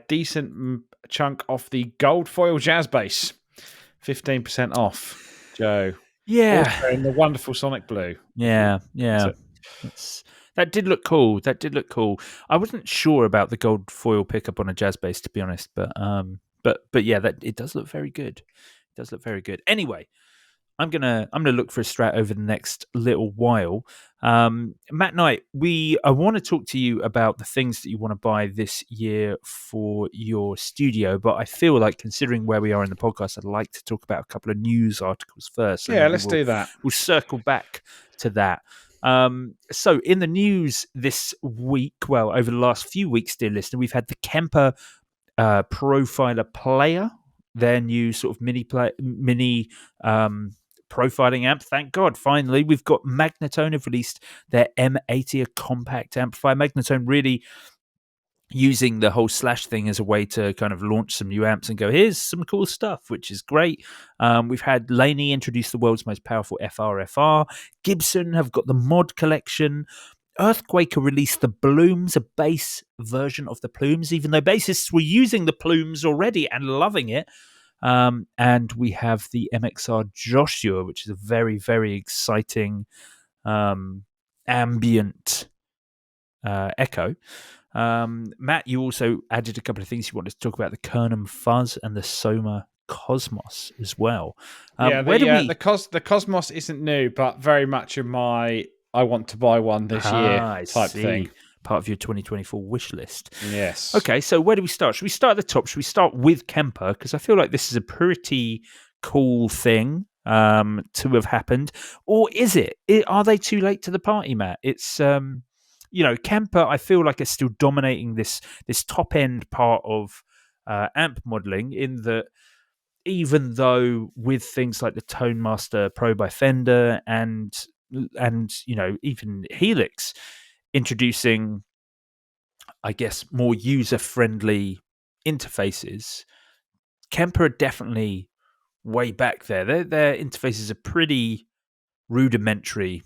decent chunk off the gold foil jazz bass. 15% off, Joe. Yeah. Also in the wonderful Sonic Blue. Yeah. That did look cool. I wasn't sure about the gold foil pickup on a jazz bass, to be honest, but yeah, it does look very good. Anyway, I'm gonna look for a Strat over the next little while. Matt Knight, I want to talk to you about the things that you want to buy this year for your studio, but I feel like considering where we are in the podcast, I'd like to talk about a couple of news articles first. So Yeah, maybe let's do that. we'll circle back to that. So in the news this week, well, over the last few weeks, dear listener, we've had the Kemper Profiler Player, their new sort of mini profiling amp. Thank God, finally, we've got Magnatone have released their M80, a compact amplifier. Magnatone really using the whole Slash thing as a way to kind of launch some new amps and go, here's some cool stuff, which is great. We've had Laney introduce the world's most powerful FRFR. Gibson have got the mod collection. Earthquaker released the Blooms, a bass version of the Plumes, even though bassists were using the Plumes already and loving it. And we have the MXR Joshua, which is a very, very exciting ambient echo. Matt, you also added a couple of things you wanted to talk about: the Kernum Fuzz and the Soma Cosmos as well. The Cosmos isn't new, but very much in my I want to buy one this year type thing. Part of your 2024 wish list. Yes. Okay, so where do we start? Should we start at the top? Should we start with Kemper? Because I feel like this is a pretty cool thing to have happened. Or is it? Are they too late to the party, Matt? It's Kemper, I feel like it's still dominating this top end part of amp modeling, in that even though with things like the Tone Master Pro by Fender and even Helix introducing, I guess, more user-friendly interfaces, Kemper are definitely way back there. Their interfaces are pretty rudimentary,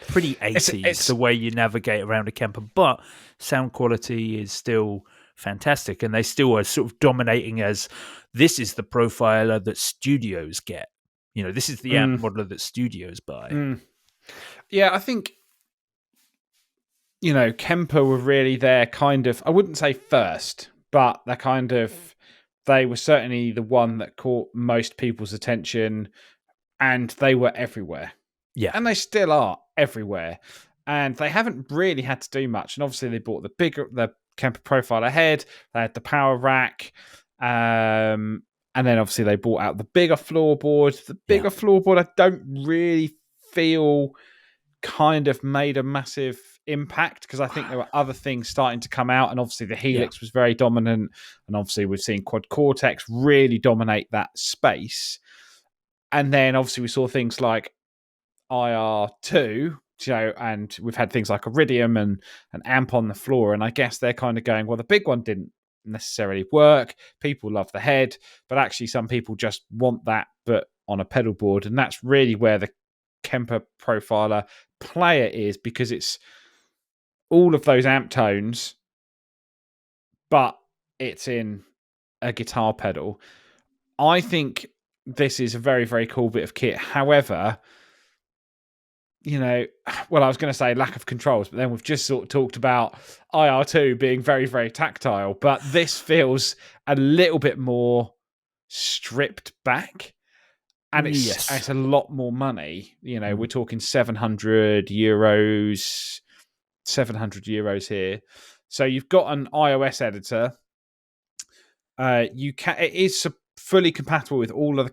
pretty 80s, it's the way you navigate around a Kemper, but sound quality is still fantastic, and they still are sort of dominating as this is the profiler that studios get. This is the amp modeler that studios buy. Yeah, I think Kemper were really their kind of, I wouldn't say first, but they were certainly the one that caught most people's attention, and they were everywhere. Yeah. And they still are everywhere. And they haven't really had to do much. And obviously they bought the Kemper Profiler head, they had the power rack, and then obviously they bought out the bigger floorboard. The bigger floorboard, I don't really feel kind of made a massive impact, because I think there were other things starting to come out, and obviously the Helix was very dominant, and obviously we've seen Quad Cortex really dominate that space. And then obviously we saw things like IR2, and we've had things like Iridium and an amp on the floor, and I guess they're kind of going, well, the big one didn't necessarily work. People love the head, but actually some people just want that, but on a pedal board, and that's really where the Kemper Profiler Player is, because it's all of those amp tones, but it's in a guitar pedal. I think this is a very, very cool bit of kit. However, I was going to say lack of controls, but then we've just sort of talked about IR2 being very, very tactile, but this feels a little bit more stripped back, and it's a lot more money. We're talking 700 euros here. So you've got an iOS editor. It is fully compatible with all of the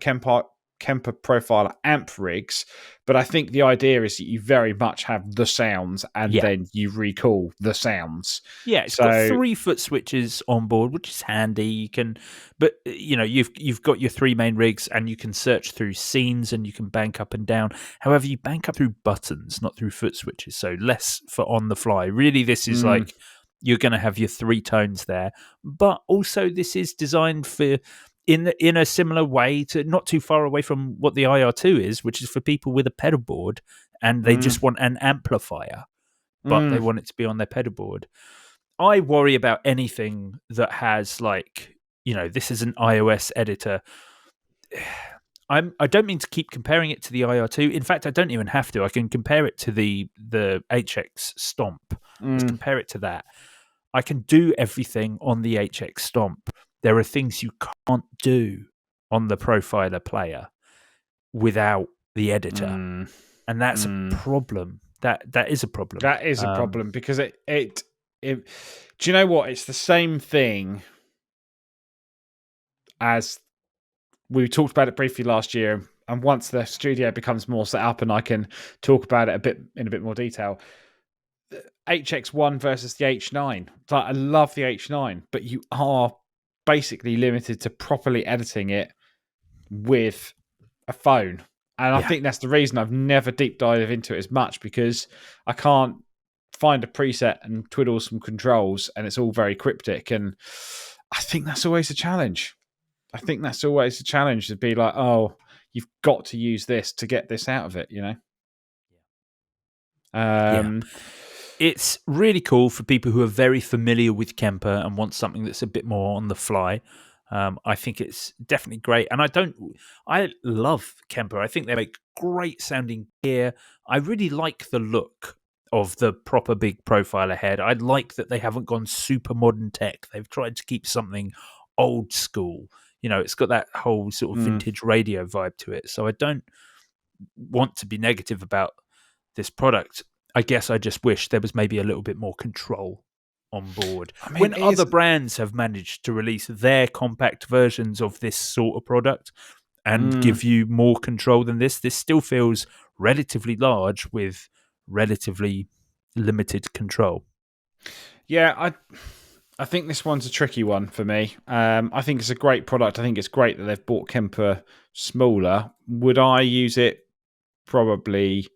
Kemper Profiler amp rigs, but I think the idea is that you very much have the sounds, and then you recall the sounds. Yeah, it's got 3-foot switches on board, which is handy. You can, but you've got your 3 main rigs, and you can search through scenes, and you can bank up and down. However, you bank up through buttons, not through foot switches, so less for on the fly. Really, this is like you're going to have your 3 tones there, but also this is designed for in a similar way, to not too far away from what the IR2 is, which is for people with a pedal board and they just want an amplifier, but they want it to be on their pedal board. I worry about anything that has this is an iOS editor. I don't mean to keep comparing it to the IR2. In fact, I don't even have to. I can compare it to the HX Stomp. Let's compare it to that. I can do everything on the HX Stomp. There are things you can't do on the Profiler Player. without the editor, Mm, and that's a mm. problem. That is a problem. That is a problem because it. Do you know what? It's the same thing as we talked about it briefly last year. And once the studio becomes more set up, and I can talk about it in a bit more detail, HX1 versus the H9. Like, I love the H9, but you are basically limited to properly editing it with a phone. And I think that's the reason I've never deep dived into it as much, because I can't find a preset and twiddle some controls, and it's all very cryptic. And I think that's always a challenge. To be like, oh, you've got to use this to get this out of it, you know? Yeah. It's really cool for people who are very familiar with Kemper and want something that's a bit more on the fly. I think it's definitely great. And I love Kemper. I think they make great sounding gear. I really like the look of the proper big profile ahead. I like that they haven't gone super modern tech. They've tried to keep something old school. You know, it's got that whole sort of vintage radio vibe to it. So I don't want to be negative about this product. I guess I just wish there was maybe a little bit more control on board. I mean, When other brands have managed to release their compact versions of this sort of product and give you more control than this still feels relatively large with relatively limited control. Yeah, I think this one's a tricky one for me. I think it's a great product. I think it's great that they've bought Kemper smaller. Would I use it? Probably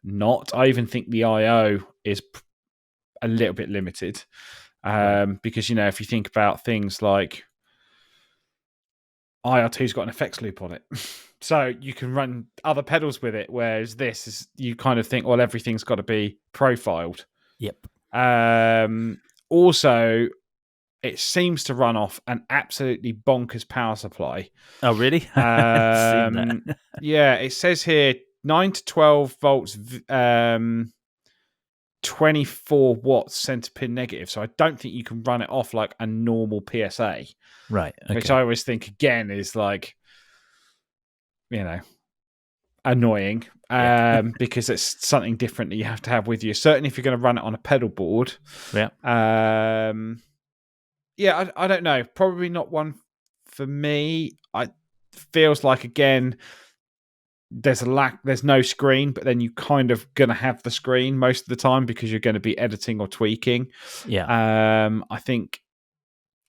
not. I even think the I/O is a little bit limited, because, you know, if you think about things like IR2's got an effects loop on it, so you can run other pedals with it. Whereas this is, you kind of think, well, everything's got to be profiled. Yep. Also, it seems to run off an absolutely bonkers power supply. Oh, really? I've seen that. Yeah, it says here 9 to 12 volts, 24 watts center pin negative. So I don't think you can run it off like a normal PSA. Right. Okay. Which I always think, again, is like, you know, annoying, because it's something different that you have to have with you. Certainly if you're going to run it on a pedal board. Yeah. Yeah, I don't know. Probably not one for me. I feels like, again, there's no screen, but then you kind of gonna have the screen most of the time because you're going to be editing or tweaking. Yeah. I think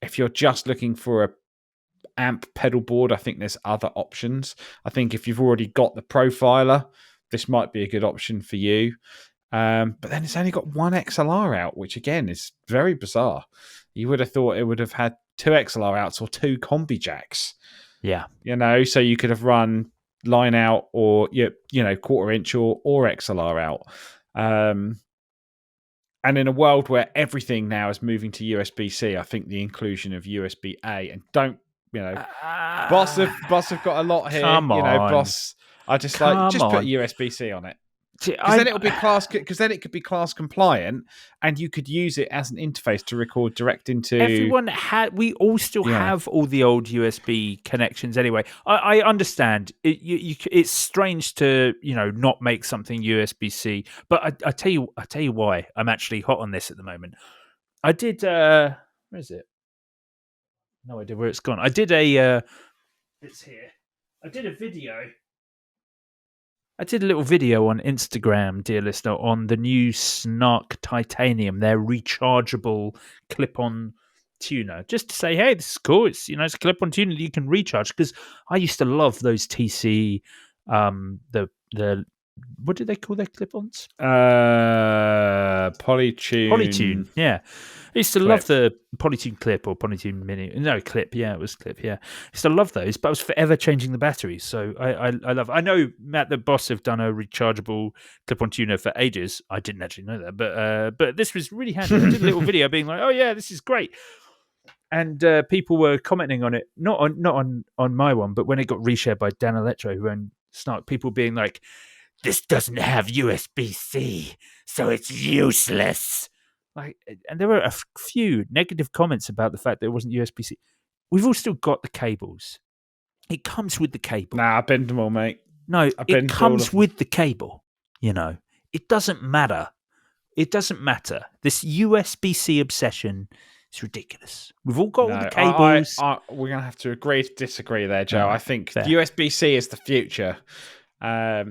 if you're just looking for a amp pedal board, I think there's other options. I think if you've already got the profiler, this might be a good option for you. But then it's only got one XLR out, which again is very bizarre. You would have thought it would have had two XLR outs or two combi jacks. Yeah. You know, so you could have run line out or, you know, quarter inch or XLR out. And in a world where everything now is moving to USB-C, I think the inclusion of USB-A, and don't, you know, Boss have got a lot here. Come on. You know, Boss, I just put USB-C on it. Because then it'll be because then it could be class compliant, and you could use it as an interface to record direct into. We all still have all the old USB connections anyway. I understand it's strange to, you know, not make something USB-C, but I tell you why I'm actually hot on this at the moment. I did where is it? No idea where it's gone. I did it's here. I did a video. I did a little video on Instagram, dear listener, on the new Snark Titanium, their rechargeable clip-on tuner. Just to say, hey, this is cool. It's, you know, it's a clip-on tuner that you can recharge, because I used to love those TC, the what do they call their clip-ons? Polytune. Yeah. I used to love the Polytune Clip or Polytune Mini. No, Clip. Yeah, it was Clip. Yeah. I used to love those, but I was forever changing the batteries. So I know, Matt, the Boss have done a rechargeable clip-on tuner for ages. I didn't actually know that, but this was really handy. I did a little video being like, oh yeah, this is great. And people were commenting on it, not on my one, but when it got reshared by Dan Electro, who owned Snark, people being like, this doesn't have USB-C, so it's useless. Like, and there were a few negative comments about the fact that it wasn't USB-C. We've all still got the cables. It comes with the cable. Nah, I bend them all, mate. No, I've it been to all comes of them. with the cable. It doesn't matter. It doesn't matter. This USB-C obsession is ridiculous. We've all got all the No, cables. we're gonna have to agree to disagree there, Joe. All I right, think fair. USB-C is the future. I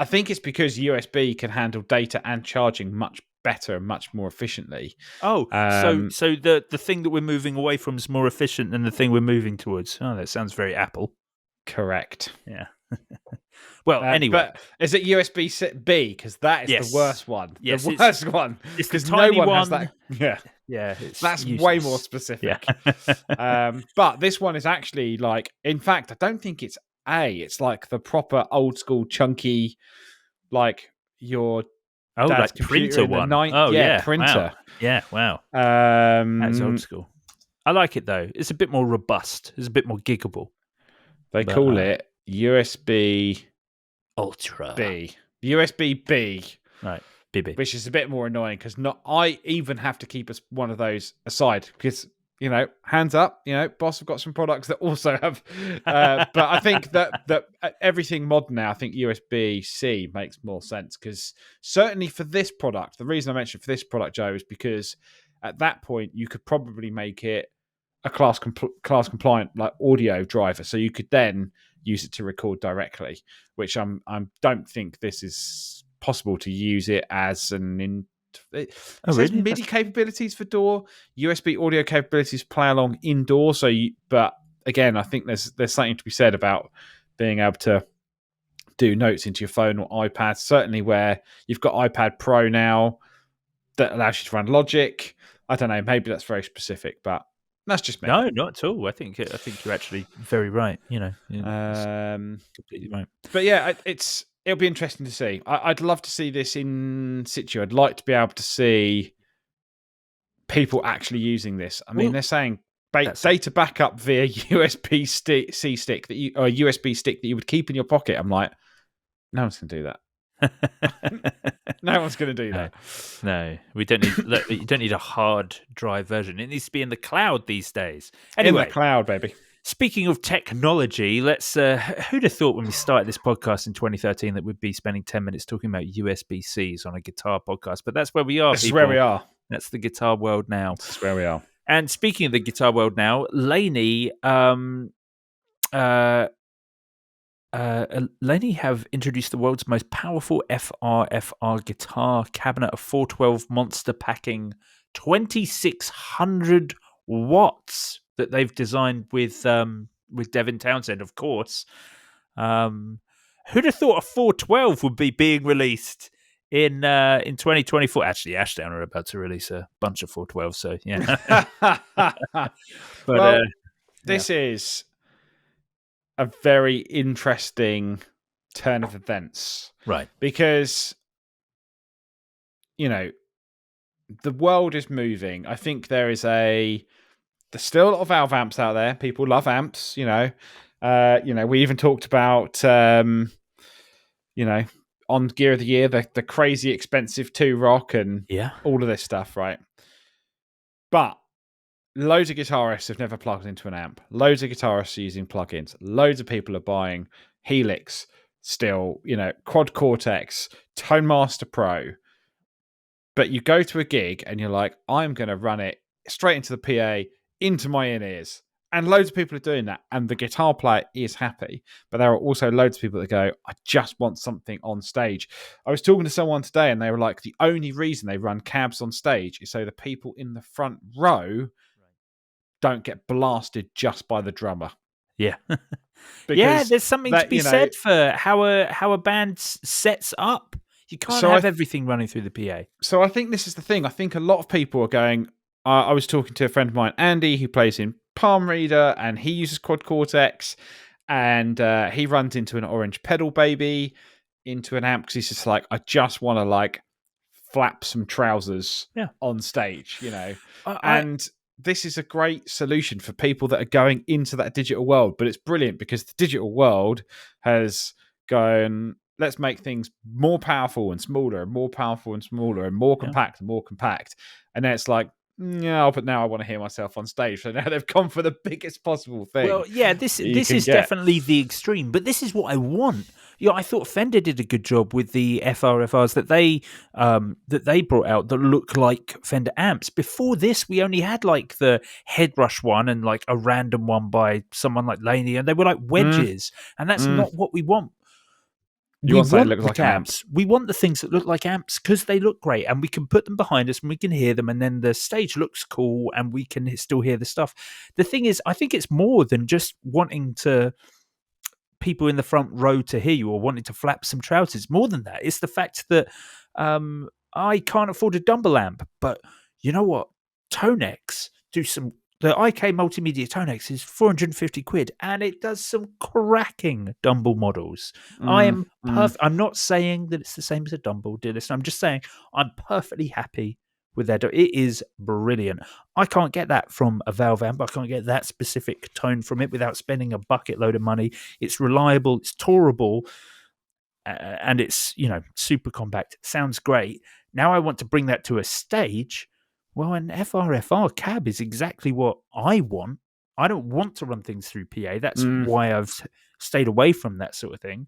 think it's because USB can handle data and charging much better and much more efficiently. Oh, so Um, so the thing that we're moving away from is more efficient than the thing we're moving towards. Oh, that sounds very Apple. correct. Yeah. Well, anyway, But is it USB B? Because that is the yes, worst one. The yes, worst one. it's the Because no tiny one has one. that. Yeah, Yeah, it's that's way more useless. Yeah. specific. But this one is actually like, in fact, I don't think it's A. It's like the proper old school chunky, like your Oh, dad's like computer printer in the one. night. Oh, Yeah, yeah. Wow. printer. Yeah. Wow. That's old Um, school. I like it though. It's a bit more robust. It's a bit more giggable. they But call it USB Ultra. B. USB B. Right. BB. Which is a bit more annoying because not I even have to keep one of those aside because hands up, boss have got some products that also have. But I think that everything modern now, I think USB C makes more sense because certainly for this product, the reason I mentioned for this product, Joe, is because at that point you could probably make it a class compliant like audio driver, so you could then use it to record directly. Which I don't think this is possible to use it as it Oh, says really? MIDI capabilities for door, USB audio capabilities play along indoor. But again, I think there's something to be said about being able to do notes into your phone or iPad. Certainly, where you've got iPad Pro now that allows you to run Logic. I don't know. Maybe that's very specific, but that's just me. No, not at all. I think you're actually very right. It's completely right. But yeah, it'll be interesting to see. I'd love to see this in situ. I'd like to be able to see people actually using this. I mean, Well, they're saying that's data backup via USB-C stick or a USB stick that you would keep in your pocket. I'm like, no one's going to do that. No one's going to do that. No, we don't need. Look, you don't need a hard drive version. It needs to be in the cloud these days. Anyway, in the cloud, baby. Speaking of technology, let's. Who'd have thought when we started this podcast in 2013 that we'd be spending 10 minutes talking about USB-Cs on a guitar podcast? But that's where we are. This is where we are. That's the guitar world now. This is where we are. And speaking of the guitar world now, Laney, Laney have introduced the world's most powerful FR guitar cabinet, a 412 monster packing 2600 watts that they've designed with Devin Townsend, of course. Who'd have thought a 412 would be being released in 2024? Actually, Ashdown are about to release a bunch of 412s, so yeah. But this is a very interesting turn of events. Right. Because, the world is moving. I think there's still a lot of valve amps out there. People love amps, we even talked about, on Gear of the Year, the crazy expensive 2-rock and all of this stuff, right? But loads of guitarists have never plugged into an amp. Loads of guitarists are using plugins. Loads of people are buying Helix still, Quad Cortex, Tone Master Pro. But you go to a gig and you're like, I'm going to run it straight into the PA, into my in-ears. And loads of people are doing that. And the guitar player is happy. But there are also loads of people that go, I just want something on stage. I was talking to someone today and they were like, the only reason they run cabs on stage is so the people in the front row don't get blasted just by the drummer. Yeah. There's something to be said for how a band sets up. You can't have everything running through the PA. So I think this is the thing. I think a lot of people are going, I was talking to a friend of mine, Andy, who plays in Palm Reader, and he uses Quad Cortex, and he runs into an orange pedal baby into an amp because he's just like, I just want to flap some trousers on stage, and this is a great solution for people that are going into that digital world. But it's brilliant because the digital world has gone, let's make things more powerful and smaller and more powerful and smaller and more compact and more compact. And then it's like, yeah, but now I want to hear myself on stage. So now they've gone for the biggest possible thing Well, yeah, this that you this can is get. definitely the extreme, but this is what I want. I thought Fender did a good job with the FRFRs that they brought out that look like Fender amps. Before this, we only had like the Headrush one and like a random one by someone like Laney, and they were like Mm, wedges, and that's mm. not what we want. You We want something that want looks the like an amp. cabs. We want the things that look like amps because they look great and we can put them behind us and we can hear them and then the stage looks cool and we can still hear the stuff. The thing is, I think it's more than just wanting to people in the front row to hear you or wanting to flap some trousers. More than that, it's the fact that I can't afford a Dumble amp, but you know what? Tonex do some. The IK Multimedia Tonex is 450 quid, and it does some cracking Dumble models. I Mm, am mm. perfect. I'm not saying that it's the same as a Dumble, dear listener. I'm just saying I'm perfectly happy with that. It is brilliant. I can't get that from a Valve amp. I can't get that specific tone from it without spending a bucket load of money. It's reliable, it's tolerable, and it's super compact. Sounds great. Now I want to bring that to a stage. Well, an FRFR cab is exactly what I want. I don't want to run things through PA. That's Mm. why I've stayed away from that sort of thing.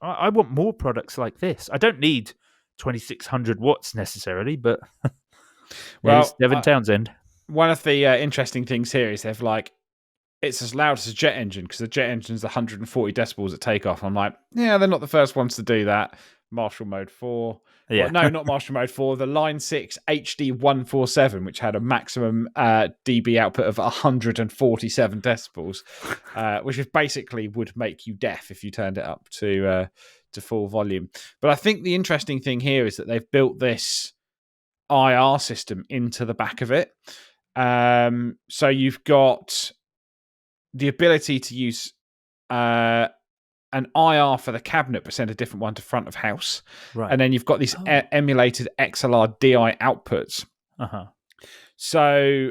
I want more products like this. I don't need 2600 watts necessarily, but there's Well, Devon Townsend. one of the interesting things here is they've like, it's as loud as a jet engine because the jet engine's 140 decibels at takeoff. I'm like, yeah, they're not the first ones to do that. Marshall Mode 4. Yeah. Well, no, not Marshall Mode 4. The Line 6 HD 147, which had a maximum dB output of 147 decibels, which is basically would make you deaf if you turned it up to full volume. But I think the interesting thing here is that they've built this IR system into the back of it. So you've got the ability to use an IR for the cabinet, but send a different one to front of house. Right. And then you've got these emulated XLR DI outputs. Uh-huh. So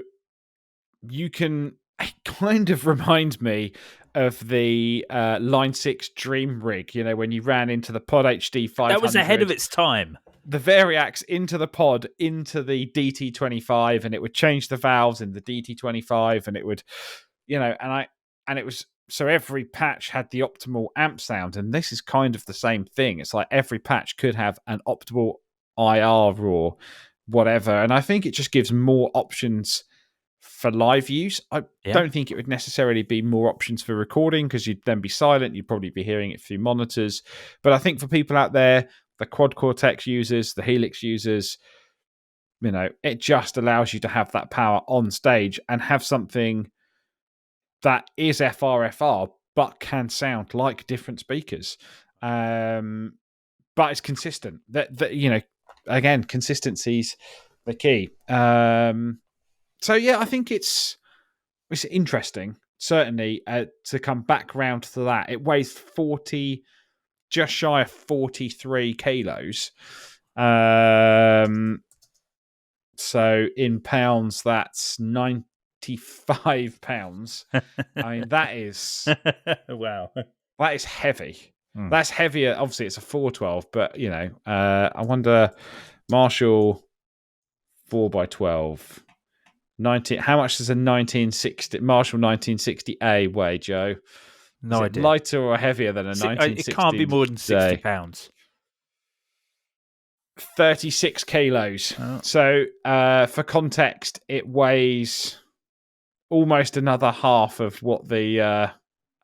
you can, it kind of reminds me of the Line 6 Dream Rig, when you ran into the Pod HD 500. That was ahead of its time. The Variax into the pod, into the DT25, and it would change the valves in the DT25, and it would, and it was, so every patch had the optimal amp sound, and this is kind of the same thing. It's like every patch could have an optimal IR or whatever, and I think it just gives more options for live use. I don't think it would necessarily be more options for recording because you'd then be silent. You'd probably be hearing it through monitors. But I think for people out there, the Quad Cortex users, the Helix users, it just allows you to have that power on stage and have something that is FRFR but can sound like different speakers. But it's consistent. That again, consistency's the key. So yeah, I think it's interesting. Certainly, to come back round to that, it weighs 40, just shy of 43 kilos. So in pounds, that's 95 pounds. I mean, that is wow. That is heavy. That's heavier. Obviously, it's a 412, but I wonder, Marshall 4x12. How much does a 1960 Marshall 1960A weigh, Joe? No idea. Lighter or heavier than a 1960? It can't be more than 60 pounds. 36 kilos. Oh. So, for context, it weighs almost another half of what the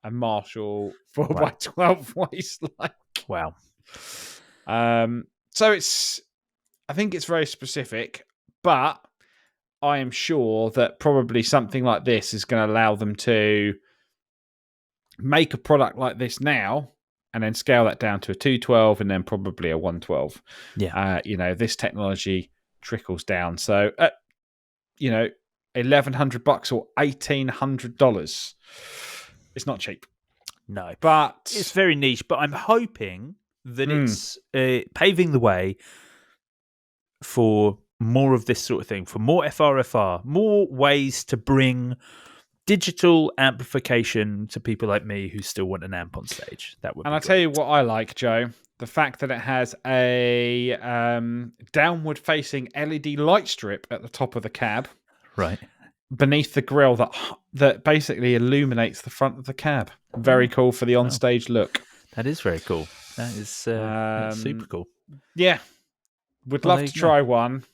a Marshall 4x12 weighs like. Wow. So I think it's very specific, but I am sure that probably something like this is going to allow them to make a product like this now and then scale that down to a 212 and then probably a 112. Yeah. This technology trickles down. So, $1,100 or $1,800. It's not cheap. No. But it's very niche, but I'm hoping that it's paving the way for more of this sort of thing, for more FRFR, more ways to bring digital amplification to people like me who still want an amp on stage. That would. And I'll tell you what I like, Joe. the fact that it has a downward-facing LED light strip at the top of the cab, Right. beneath the grille that basically illuminates the front of the cab. Very cool for the on-stage look. That is very cool. That is that's super cool. Yeah, would Well, love to try one.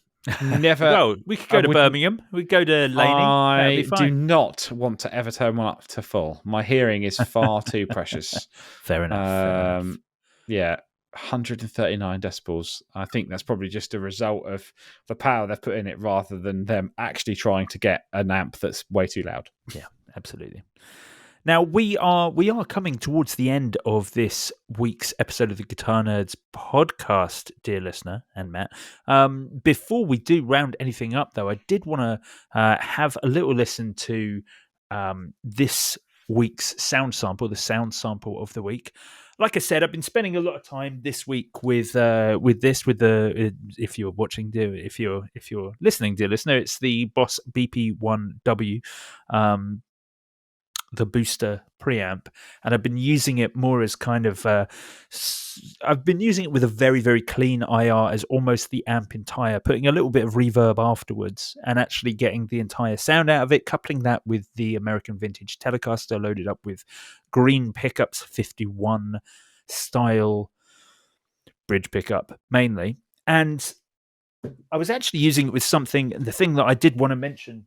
Never. Well, we could go to Birmingham. We could go to Laney. That'd be I fine. do not want to ever turn one up to full. My hearing is far too precious. Fair enough. Yeah, 139 decibels. I think that's probably just a result of the power they've put in it rather than them actually trying to get an amp that's way too loud. Yeah, absolutely. Now, we are coming towards the end of this week's episode of the Guitar Nerds podcast, dear listener and Matt. Before we do round anything up, though, I did want to have a little listen to this week's sound sample, the sound sample of the week. Like I said, I've been spending a lot of time this week with if you're watching, if you're listening, dear listener, it's the Boss BP1W. The booster preamp, and I've been using it more as kind of I've been using it with a very, very clean IR as almost the amp entire, putting a little bit of reverb afterwards and actually getting the entire sound out of it, coupling that with the American Vintage Telecaster loaded up with green pickups, 51 style bridge pickup mainly. And I was actually using it with something, the thing that I did want to mention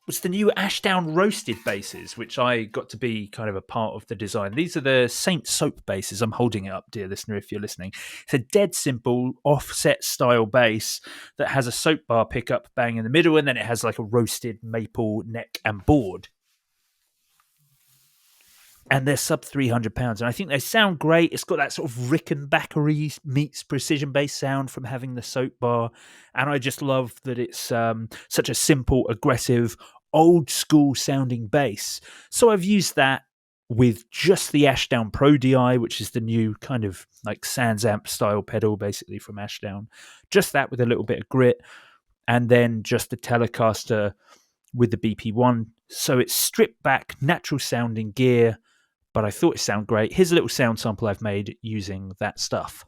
was the new Ashdown roasted basses, which I got to be kind of a part of the design. These are the Saint Soap basses. I'm holding it up, dear listener, if you're listening. It's a dead simple offset style bass that has a soap bar pickup bang in the middle, and then it has like a roasted maple neck and board. And they're sub £300, and I think they sound great. It's got that sort of Rickenbacker meets precision bass sound from having the soap bar, and I just love that it's such a simple, aggressive, old school sounding bass. So I've used that with just the Ashdown Pro DI, which is the new kind of like Sans Amp style pedal, basically from Ashdown. Just that with a little bit of grit, and then just the Telecaster with the BP1. So it's stripped back, natural sounding gear. But I thought it sounded great. Here's a little sound sample I've made using that stuff.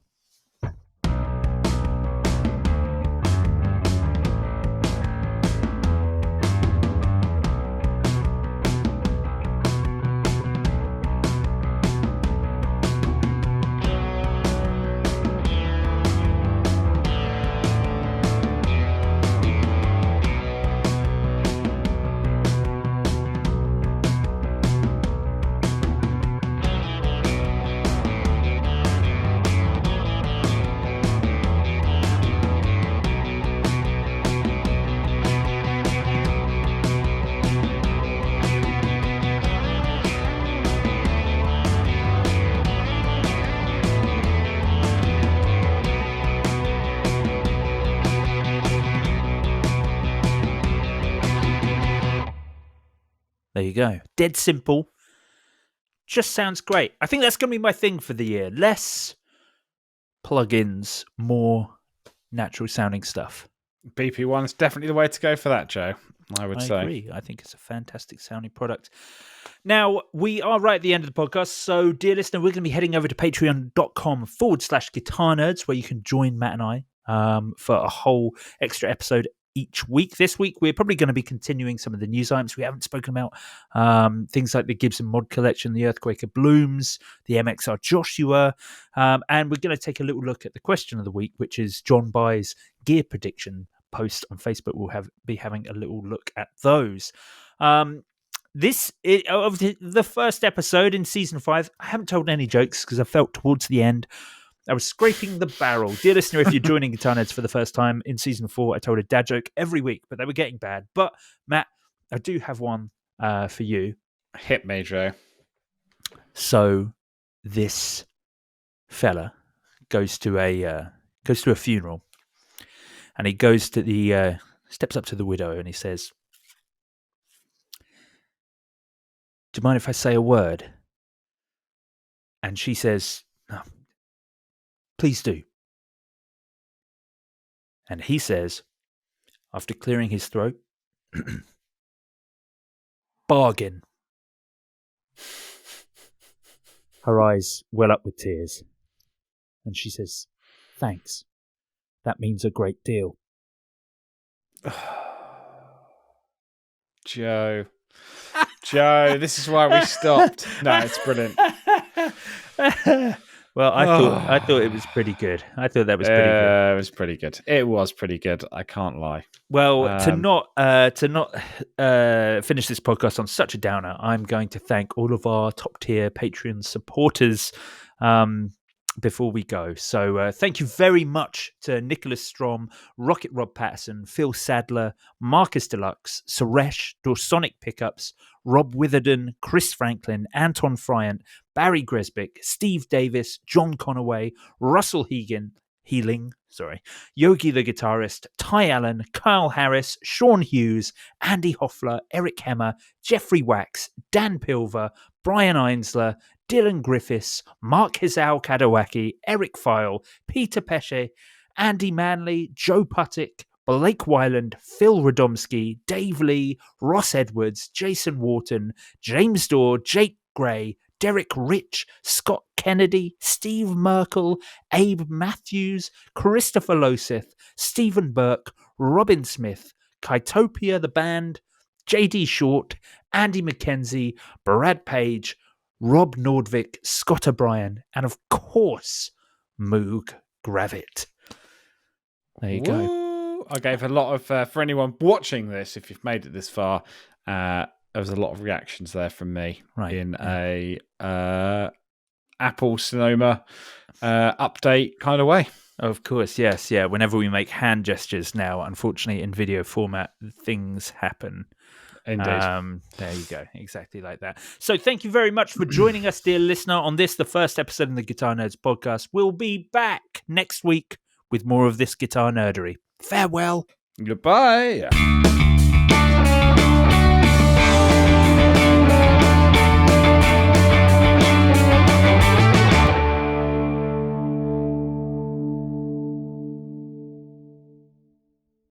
There you go. Dead simple. Just sounds great. I think that's going to be my thing for the year. Less plugins, more natural sounding stuff. BP1 is definitely the way to go for that, Joe. I agree. I think it's a fantastic sounding product. Now, we are right at the end of the podcast. So, dear listener, we're going to be heading over to patreon.com/guitar nerds, where you can join Matt and I for a whole extra episode each week. This week, we're probably going to be continuing some of the news items we haven't spoken about. Things like the Gibson Mod Collection, the Earthquaker Blooms, the MXR Joshua. And we're going to take a little look at the question of the week, which is John By's gear prediction post on Facebook. We'll be having a little look at those. This of the first episode in season 5. I haven't told any jokes because I felt towards the end I was scraping the barrel. Dear listener, if you're joining Guitar Nerds for the first time, in season 4, I told a dad joke every week, but they were getting bad. But, Matt, I do have one for you. Hit me, Joe. So, this fella goes to a funeral, and he goes to the steps up to the widow, and he says, "Do you mind if I say a word?" And she says, "No. Please do." And he says, after clearing his throat, "Bargain." Her eyes well up with tears. And she says, "Thanks. That means a great deal." Joe, this is why we stopped. No, it's brilliant. Well, I thought it was pretty good. I thought that was pretty good. It was pretty good. It was pretty good. I can't lie. Well, to not finish this podcast on such a downer, I'm going to thank all of our top tier Patreon supporters before we go. So thank you very much to Nicholas Strom, Rocket Rob Patterson, Phil Sadler, Marcus Deluxe, Suresh, Dorsonic Pickups, Rob Witherden, Chris Franklin, Anton Fryant, Barry Gresbick, Steve Davis, John Conaway, Russell Healing, Yogi the guitarist, Ty Allen, Kyle Harris, Sean Hughes, Andy Hoffler, Eric Hemmer, Jeffrey Wax, Dan Pilver, Brian Einsler, Dylan Griffiths, Mark Hizal Kadawaki, Eric File, Peter Pesce, Andy Manley, Joe Puttick, Blake Wyland, Phil Radomski, Dave Lee, Ross Edwards, Jason Wharton, James Dorr, Jake Gray, Derek Rich, Scott Kennedy, Steve Merkel, Abe Matthews, Christopher Loseth, Stephen Burke, Robin Smith, Kytopia the Band, JD Short, Andy McKenzie, Brad Page, Rob Nordvik, Scott O'Brien, and of course, Moog Gravit. There you go. I gave a lot of, for anyone watching this, if you've made it this far, there was a lot of reactions there from me in a Apple Sonoma update kind of way. Of course, yes, yeah. Whenever we make hand gestures now, unfortunately, in video format, things happen. Indeed. There you go. Exactly like that. So thank you very much for joining us, dear listener, on this, the first episode of the Guitar Nerds podcast. We'll be back next week with more of this guitar nerdery. Farewell. Goodbye.